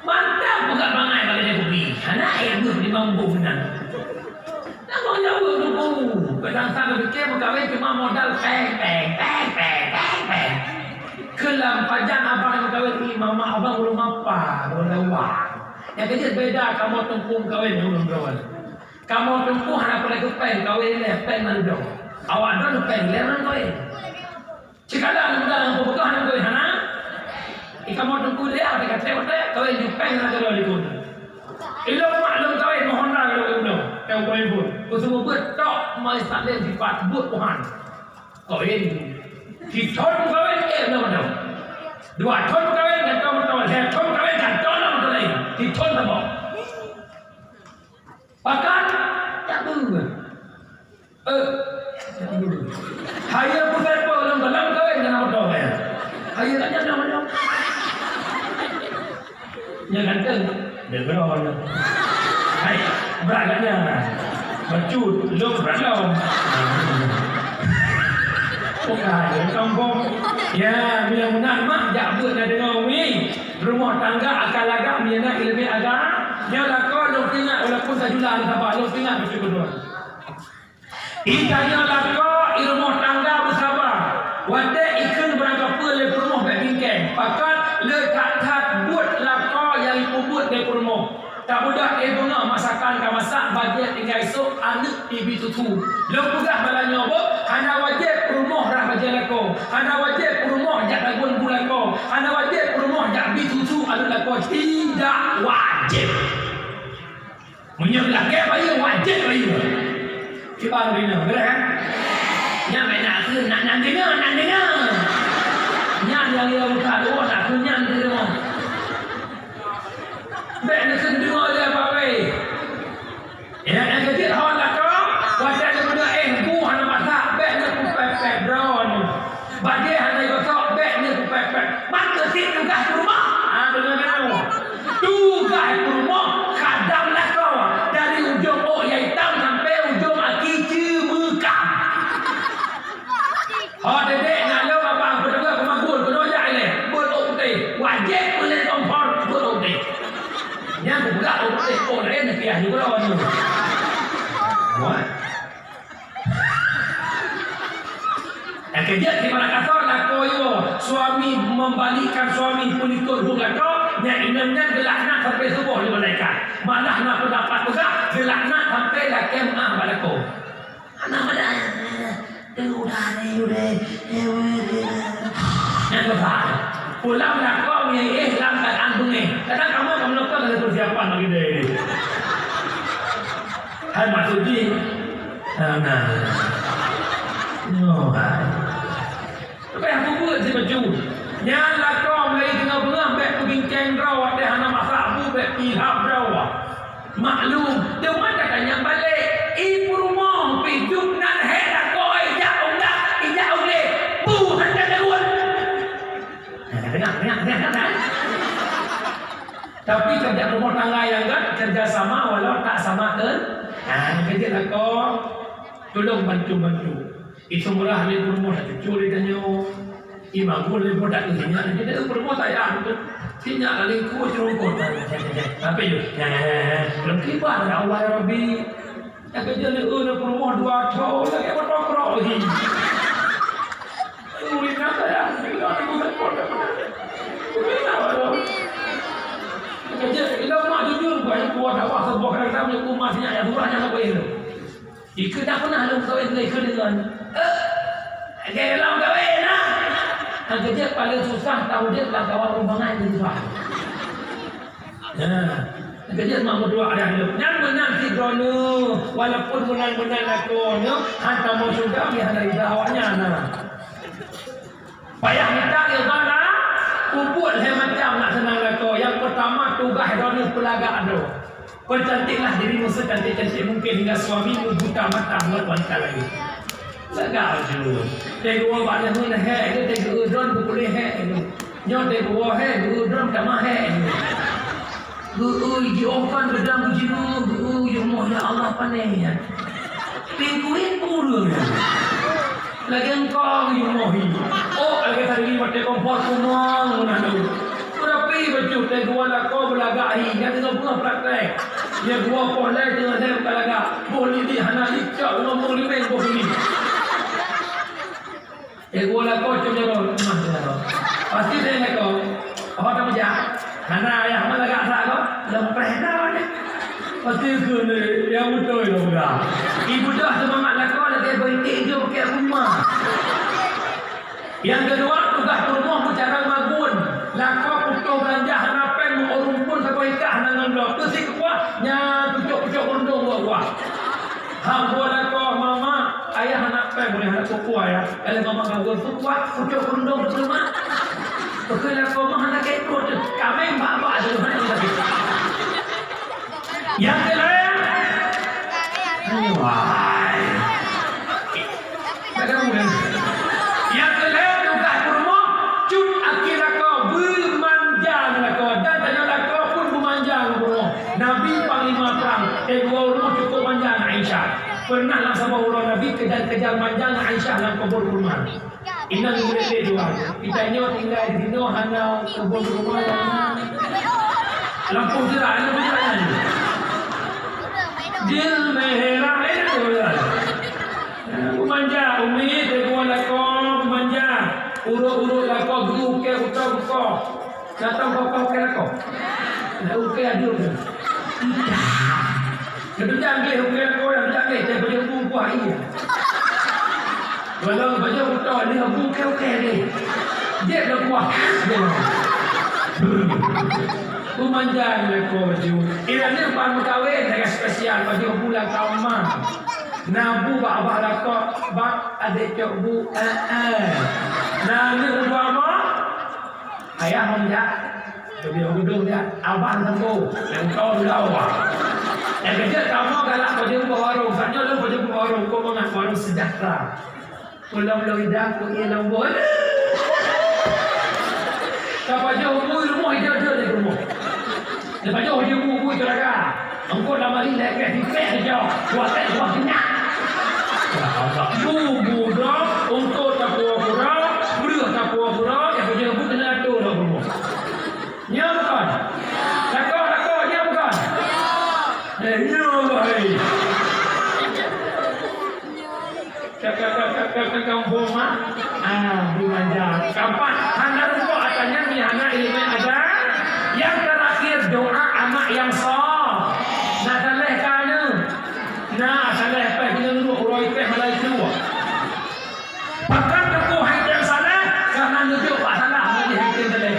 mantap bukan bangai bagi dia pergi anak ibu di mampu benar nak jauh dulu kadang-kadang fikir berkahwin cuma modal peng kelam pajak abang yang kawin ni mama abang belum apa belum lewat yang kecil beda kamu tempuh kawin belum berapa kamu tempuh anak pelai pen kawin ni pen mana dong awak dah pen leran kawin cikala anda dalam pembuka anak kawin hana kamu tempuh dia ada kata kawin di pen mana dong di pun ilau maklum kawin mohon dah kalau dong kau kawin pun semua betok mai saling sifat buat Tuhan kawin thì thôi không có cái kia đâu mà đâu đùa thôi không có cái này không đâu đẹp thôi không có cái này đó là một cái thì thôi là bỏ bahkan tak betul hanya bukan dalam kawin dengan orang tua hanya aja nama dia jangan kan dengar hai beratnya baju lu berat bukan kampung ya bila menang mak jak buat dah dengar umi rumah tangga akal agak miana ilmu agak dia lah kau lu ingat walaupun sajulah ada apa lu ingat mesti berdua itanya lah kau rumah tangga bersabar wate ikan berangkat le rumah baik bingkeng pakat le tak buat lah kau yang buat de rumah tak budak bunga masakan ka masak bagian tinggal esok anak ibi tutu lo pugah balanya apa hana wajib rumah rah bagian lako hana wajib rumah jak dagun bulan ko hana wajib rumah jak bi tutu anu lako tidak wajib menyebelah ke bayi wajib bayi kita rina betul kan nya nak ke nak dengar nya yang dia buka doa nak punya dengar baik nak dengar dia apa ya yang kecil hon lah kau wajah dia benda bu hana masak baik nak pepek brown bagi hana gosok baik nak pepek maka sit juga rumah dengar juga rumah kadang lah kau dari ujung yang hitam sampai ujung aki cemekam dedek nak lo abang berdua kemagul kena jai le berukti wajib boleh kompor berukti yang buka ukti lain nak piah juga orang tu what kerja di mana kata nak koyo suami membalikkan suami pun ikut hukam yang inamnya gelakna sampai subuh di malaikat malah nak pendapat juga gelakna sampai lakem balako anak mana udah yang besar pulang nak kau yang dalam keadaan bunyi kadang kamu melakukan ada persiapan lagi deh hai maksudnya nah no apa yang aku buat si baju yang lah kau mulai tengah bunga baik bincang raw ada hana masak bu baik pihak raw maklum dia mana tanya balik ibu rumah pijuk nan head kau ijak oleh bu handa daun dengar tapi kerja rumah tangga yang kan kerja sama walau tak sama kan kerja lah kau tolong bantu itu murah ni rumah tak cuci tanya imam boleh bodak ni dia rumah saya tu sinya kali ku cerukut tapi yo belum kibar ya Allah ya Rabbi yang kerja ni rumah 2 tahun lagi bertokrok lagi ui nak saya bila aku tak bodak kerja ilau mak jujur buat dakwah sebuah kereta punya rumah sinya yang murahnya apa itu ikut tak pernah lu kawin dengan ikut dengan Dia lang gawin lah. Ang kerja paling susah tahu dia lah kawan rumah di susah. Ang kerja mak berdua dah lu. Yang menang si drone walaupun menang-menang aku no, hantar mau juga dia dari bawahnya nah. Payah minta dia mana? Ubud macam nak senang aku. Yang pertama tugas drone pelaga tu. Percantiklah dirimu secantik-cantik mungkin hingga suamimu buta mata melihat wanita lagi. Legal je. Tengok banyak mana hek dia tengok drone boleh hek tu. Nyo tengok hek drone tak mah hek. Jauhkan bedang jiru. Ya Allah panen. Pingguin pura. Lagi engkau yumohi. Oh, lagi tadi mati kompor kumang nanu. Tapi baju tengok lah kau belagahi. Yang tengok pun praktek. Dia gua boleh dengan saya belaga. Boleh di hana licak ngomong limeng boleh. Gua lah kau cuma jalan macam pasti dia nak kau. Apa kamu jah? Hana ayah mana gak tak kau? Lempeh dah ni. Pasti kena yang betul lah bukan. Ibu dah semangat lah kau lagi berhenti je pakai rumah. Yang kedua tugas rumah bicara magun. Lakau putus belanja hana pen mau rumpun sampai ikat hana ngandok. Tu si kuat nya pucuk-pucuk kondong buat. Hang buat lakau mama ayah anak pen boleh anak kuku ayah. Kalau mama kau tu kuat pucuk kondong tu mah. Okey lakau mah anak kekot kami mak-mak tu mana lagi. Yang kelain. Wah. Ada mula. Yang kelain tugas rumah cut akhir kau bermanjang kau dan tanya kau pun bermanjang rumah. Nabi panglima perang dua rumah cukup manjang Aisyah. Pernah lah sama orang Nabi kejar-kejar manjang Aisyah dalam kubur rumah. Ina boleh dua. Kita nyo tinggal di sini hanya kubur rumah yang lampu cerah, lampu cerah ni. Dil merah itu lah. Manja, umi dua lakon manja. Urut-urut lakon guru ke buka-buka. Datang bapak ke lakon. Lalu ke adil ke. Tidak. Kita jangan ke lakon yang jangan kita baju buah ini. Walau baju buka ni buka ni. Dia dah buah. Kumanjang lekor baju. Ini pun kahwin dengan spesial baju bulan tahun. Nabu bak abah lakor bak adik cok bu. Nah ni ulama ayah menjak. Jadi gedung dia abang tembu yang kau lawa. Yang kerja kamu galak baju warung. Sanyo lu baju warung kau mengat warung sejahtera. Pulang lidah ku ilang bol. Siapa jauh rumah dia di rumah. Lepas tu dia buku itu raga. Engkau dah mari lek dipek jauh. Buat kenyang. Buku dah untuk tak pura-pura, beruh tak pura-pura, yang punya buku kena atur dah rumah. Ya bukan? Lakor, ya bukan? Ya baik. Kakak kampung mah. Dimanja. Kapan? Hana rumah atanya ni hana ilmu ada. Yang terakhir doa anak yang sah. Nak saleh kana. Nak saleh apa kita duduk uroi teh malai keluar. Bahkan teguh hati yang saleh karena nunjuk pak salah menjadi hati saleh.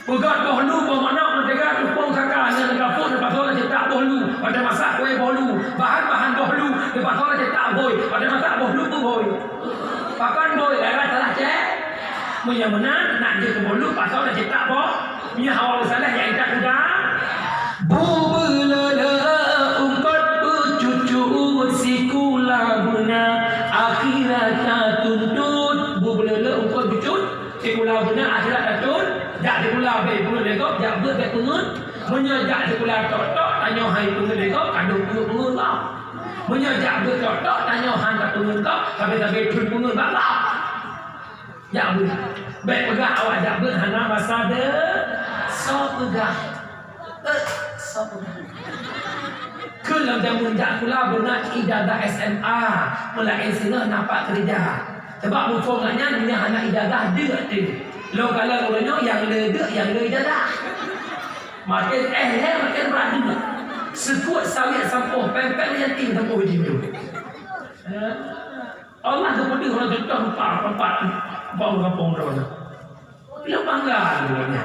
Pegat bohlu bermakna menjaga tupung kakak yang dapur lepas tu cetak bohlu pada masak kuih bohlu. Bahan-bahan bohlu lepas tu cetak boy pada masak bohlu pun boy. Bahkan boy lara salah cek. Punya menang nak je ke bohlu pasal dah cetak boh. Punya awal salah yang tak sudah. Bubelala ukat bercucu sikula guna akhirat tuntut. Bubelala ukat bercut sikula guna akhirat tuntut. Jak sikula baik pun lekop jak ber baik pengun. Menyajak sikula tok-tok tanya hai pengun lekop kandung pengun kau. Menyajak ber tok-tok tanya han tak pengun kau sampai-sampai pengun bakal. Jak ber. Baik pegah awak jak ber hana masa de. So pegah. So pegah. Kalau jamun jak pula benar ijazah SMA. Mulai sini nampak kerja. Sebab musuhnya punya anak ijazah dia tu. Lo kalau orangnya yang le ijazah. Makin makin berat juga. Sekuat sawit sampuh pempek yang tinggi sampuh hujung tu. Allah tu pun orang contoh empat bau kampung orang. Bila bangga dia.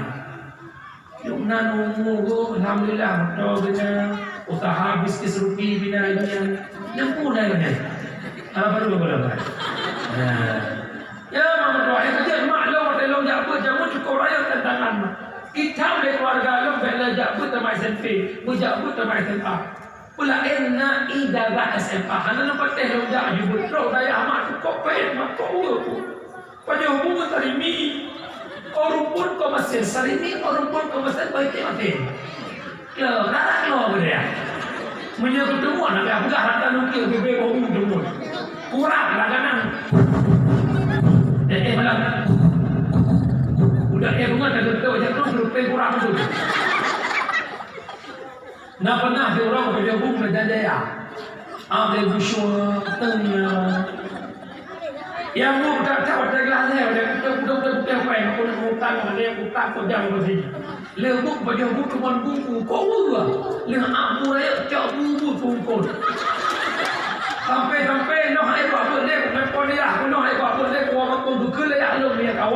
Yung nanungo, alhamdulillah, betul kena usaha bisnis rupi bina yan. Yang pun dah kena. Apa dulu boleh? Ya, mama doa yang kerja maklum ada long jabut jamu cukup raya tantangan. Kita boleh keluarga long bela jabut tamai SMP, mujabut tamai SMA. Pula enna idara SMA. Hana nampak teh long jabut terus daya amat cukup payah mak kau tu. Pada hubungan tarimi. Orang pun kau masih sarimi, orang pun kau masih baik mati. Lo, nak lo benda. Menyebut demo, nak aku dah hantar nukil bebe bau demo. Kurang lah kanan. Malam. Udah rumah dah betul je terus rupai kurang tu. Nak pernah dia orang kerja bung berjaya. Ambil busur tengah. Yang mu tak tahu ada gelas dia, udah apa yang aku utang kau jangan bersih. Lebuk baju buku cuma buku kau juga. Dengan aku raya cak buku tungkol. Sampai no hai apa dia, bukan kau dia, aku no hai apa dia, kau aku buku le ya lo dia kau,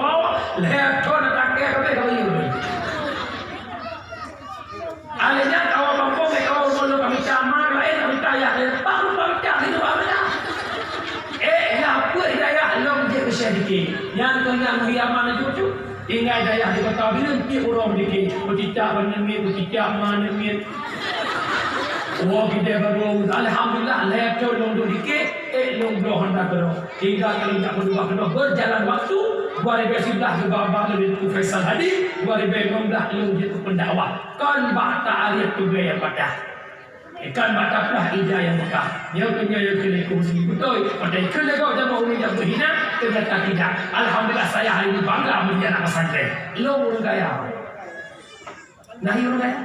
le kau nak tak kau kau ini. Alenya kau bangkong kau lo kami camar lain kami tayar, baru cak itu apa dah. Apa hidayah Allah menjadi kesyadikin yang kena menghiaman cucu tinggal hidayah di kota bila dia orang dikit bercicak menemit bercicak menemit kita baru alhamdulillah lepcor long dikit long hendak kena tinggal kalau tak berdua kena berjalan waktu 2011 ke bawah lebih tu Faisal Hadi 2016 long dia tu pendakwah kan bata arif tu gaya pada ikan mata pula ijah yang Mekah. Dia punya yang kelekum sini betul. Pada ikan legau jamaah orang yang berhina, ternyata tidak. Alhamdulillah saya hari ini bangga menjadi anak pesantren. Lo orang kaya. Nahi orang kaya.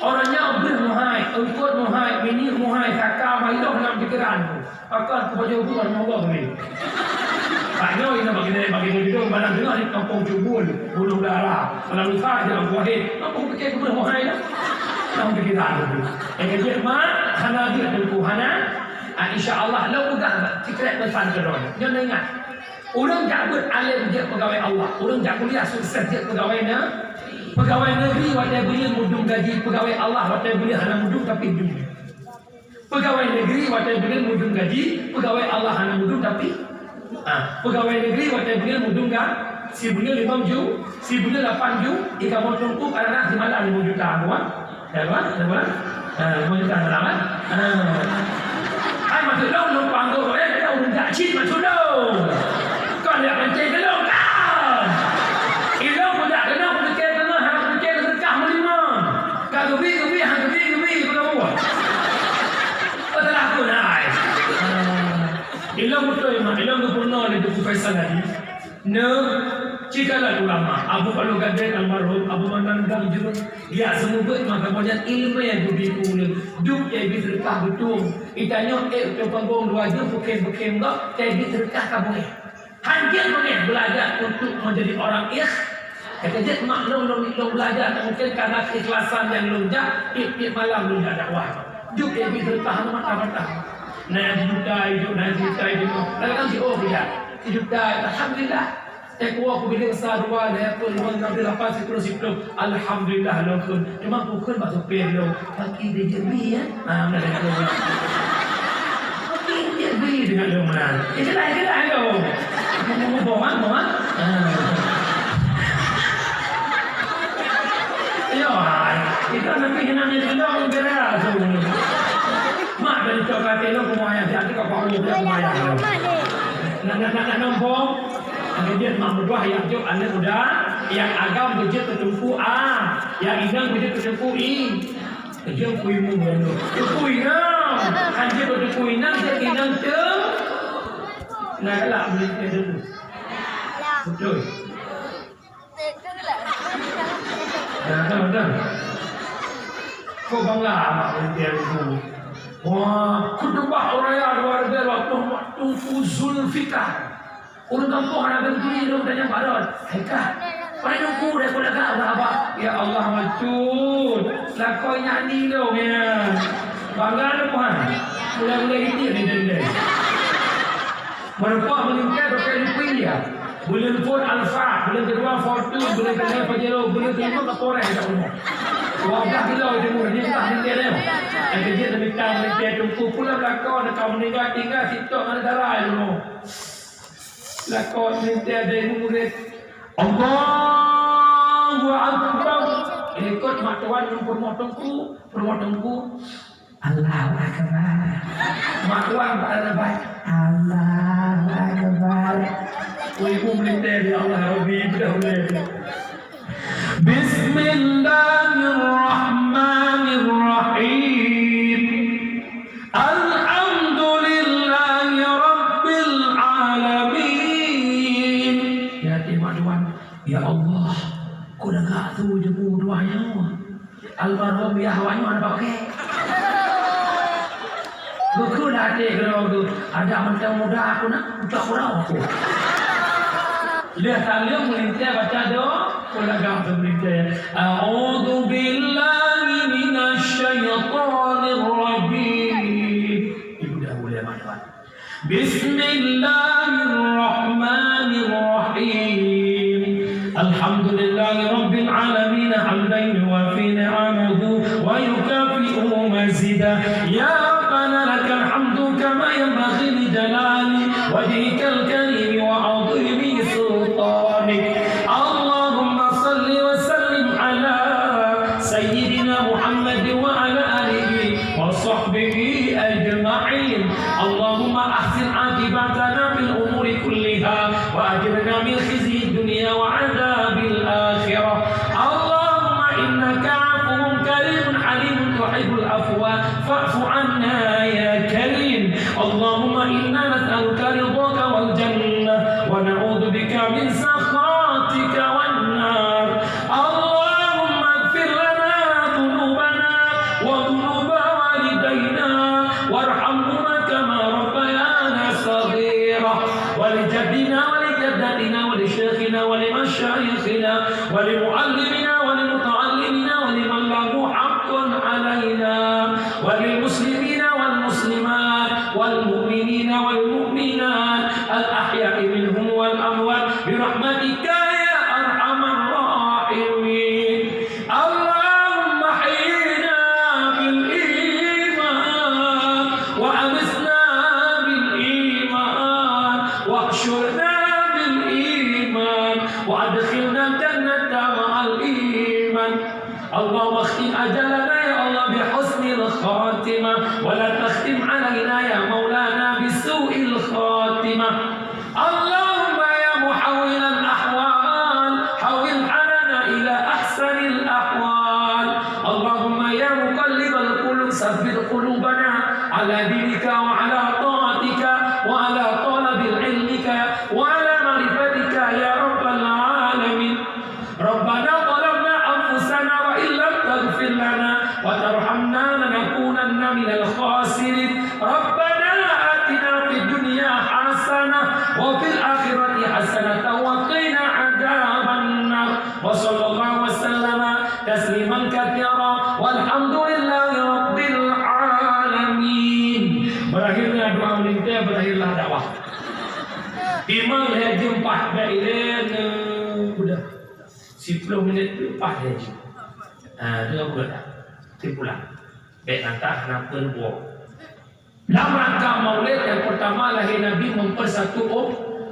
Orangnya obir muhai, engkut muhai, mini muhai, kakak, mahidah dalam pikiran. Akan kepada hubungan Allah ni. Taknya ini bagi dia mana dengar di kampung Jubul, Bulu Darah, Malam Lusa, Jalan Kuahid. Apa fikir kepada muhai dah? Kamu pikiran dulu. Yang kerja mak, hana dia tentu hana. InsyaAllah, lo pegang secret pesan ke orang. Jangan ingat. Orang jabut alim dia pegawai Allah. Orang jak kuliah sukses dia pegawai negeri wadah boleh mudung gaji. Pegawai Allah wadah boleh hana mudung tapi dunia. Pegawai negeri wadah boleh mudung gaji. Pegawai Allah hana mudung tapi pegawai negeri wadah boleh mudung gaji. Si punya 5 ju, si punya 8 ju. Ikan motong tu kadang-kadang di malam 5 juta. Ada 5 juta dalam ai mà từ đâu nó quảng cáo đấy cái đầu đừng giả chít mà chỗ đâu còn lại còn chơi cái đâu cả thì đâu mà giả cái đâu mà chơi cái nó hàng chơi cái cả mà đi mà cả cái vi hàng cái vi có đâu à có thể làm cái này ilang betul memang ilang pernah ada buku Faisal tadi jikalau ulama Abu Palu Gadir almarhum Abu Manandang Jurun dia semua maka banyak ilmu yang diberi duk yang diterkah betul itanya tu panggung dua jam bukan tak jadi terkah kamu hanjil boleh belajar untuk menjadi orang kata maklum lo belajar mungkin karena keikhlasan yang lonjak tiap malam lonjak dakwah duk yang diterkah mata-mata nah hidup lalu kan dia hidup alhamdulillah aku bila besar dua lepas 58 10 alhamdulillah lokun cuma bukan masuk perlo kaki dia jeri ya mana dia kaki dia jeri dengan lo mana itu lah lo mau bohong ya itu nanti henaknya lo beres mak dari coklat lo kumaya jadi kau bawa dia kumaya nak nombong dia mak berdua yang jauh anda sudah yang agam kerja tertumpu yang inang kerja tertumpu kerja kuimu benda kuinang kerja tertumpu inang dia inang nak lah beli dia dulu betul dah kau bangga mak beli dia dulu wah kedua orang yang luar biasa waktu Zulfikar orang kampung ada berdiri dong tanya baron hekat pada nunggu dah kau dah apa ya Allah macut lah kau nyanyi dong ya bangga dong Mulai-mulai itu yang dia. Mereka meningkat pakai rupiah. Bulan pun Alfa, bulan kedua Fortune, bulan ketiga Pajero, bulan kelima Kapolres tak umur. Wabah bila dia murah dia tak meningkat dia. Yang kerja demikian meningkat tunggu pula belakang nak kau meningkat tinggal TikTok ada darah dulu. Belakang meningkat dia murid. Allahu Akbar. Ikut mak tuan permotongku. Allahu Akbar. Mak tuan pada baik. Allahu Akbar. Ibu melintah di Allah Rabbi berdahulu. Bismillahirrahmanirrahim. Alhamdulillahi Rabbil Alamin. Ya terima tuan. Ya Allah, kau dah gak tu je bu doanya. Almarhum ya hawanya mana pakai? Buku dah ada kalau tu ada mentang muda aku nak buka kurang aku. Lihat talim melintah baca doa, kolagam tu melintah. A'udzu billahi minasy syaithanir rajim. Ibu dah boleh manfaat. Bismillahirrahmanirrahim. Alhamdulillahi rabbil alamin hamdan yuwafi ni'amahu wa yukafi'u mazidah. Ya rabbana lakal hamdu kama yanbaghi li jalali wajhikal karim wa 'azimi sultanik. Allahumma salli wa sallim ala sayyidina Muhammad wa ala alihi wa sahbihi ajma'in. Allahumma ahsin 'aqibatana fil umuri kulliha wa ajirna min khizyi dunya wa 'adzabil akhirah. Allahumma innaka 'afuwwun karimun halimun tuhibbul afwa fa'fu 'anna ya karim. Allahumma inna nas'aluka ridhaka wal jannah wa na'udzu bika min sakhatika wan nar. Allahumma ighfir lana dhunubana wa dhunuba walidayna warhamhuma kama rabbayana saghira wa li jaddina wa li jaddatina wa li shaykhina wa li mashayikhina wa li muallimina wa li muta'allimina wa liman lahu haqqun alaina wa lil muslimina wal muslimat wal mu'minina wal mu'minat al ahya'i minhum wal amwat bi rahmatika ya arhamar rahimin. Allahumma hayyina bil iman wa amisna bil iman wa ahshurna bil iman wa adkhilna jannata ma'al iman. Allahumma khtim ajalana ya Allah bi husnil khatimah wa la takhtim alaina ya maulana bi su'il khatimah. Allahumma ya muhawwil al ahwal hawwil halana ila ahsanil ahwal. Allahumma ya muqallib al qulub sabbit qulubana ala dinika wa ala ta'atika wa ala talabil ilmika wa ala ma'rifatika ya rabbal alamin. Rabbana zalamna anfusana wa illam taghfir lana wa tarhamna lanakunanna minal khasirin. Rabbana atina fid dunya hasanah wa fil akhirati hasanah wa qina adzaban nar. Wa sallallahu wasallama tasliman katsira walhamdulillahi rabbil alamin. Berakhirnya doa melintah, berakhirlah dakwah. Imam haji 4 bailan sudah 10 minit lepas haji. Dia berada di pulang. Baik nanti nak berbuat. Dalam rangka maulid yang pertama lahir Nabi mempersatu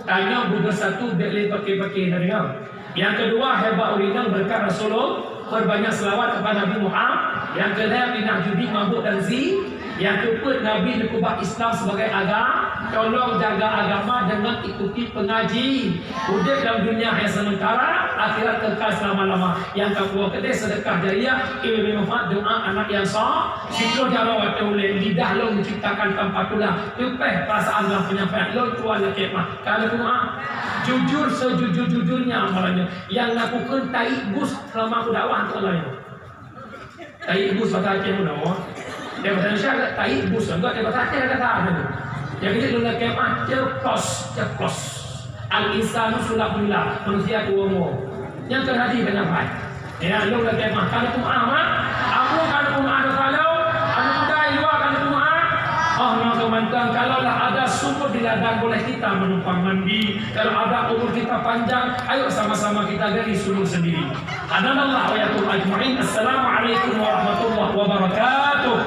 tanya bersatu boleh pakai-pakai dari yang. Yang kedua hebat uringan berkat Rasulullah berbanyak selawat kepada Nabi Muhammad. Yang ketiga tidak judi mabuk dan zina. Yang keempat Nabi dikubah Islam sebagai agama. Tolong jaga agama dengan ikuti pengaji. Hidup dalam dunia yang sementara, akhirat kekal selama-lama. Yang kedua kedai sedekah jariah, ilmu manfaat, doa anak yang sah. Situ jalan waktu oleh lidah lo menciptakan tanpa tulang. Tupeh perasaan dalam penyampaian lo tuan lekemah. Kalau doa jujur sejujur-jujurnya amalannya. Yang lakukan taibus selama aku dakwah tu lain. Taibus kata macam mana? Dia bertanya syarat taibus enggak dia bertanya kata apa tu? Yang kita dulu kemah ceplos. Al-insanu sulahullah, manusia tu umur. Yang terhadi penyampaian. Ya, lo lagi kemah kalau tu amat, aku kalau tu ada kalau, aku dah luar kalau tu amat. Oh, kita menumpang mandi. Kalau ada umur kita panjang, ayo sama-sama kita gali sumur sendiri. Hadanallah wa yakum ajma'in. Assalamualaikum warahmatullahi wabarakatuh.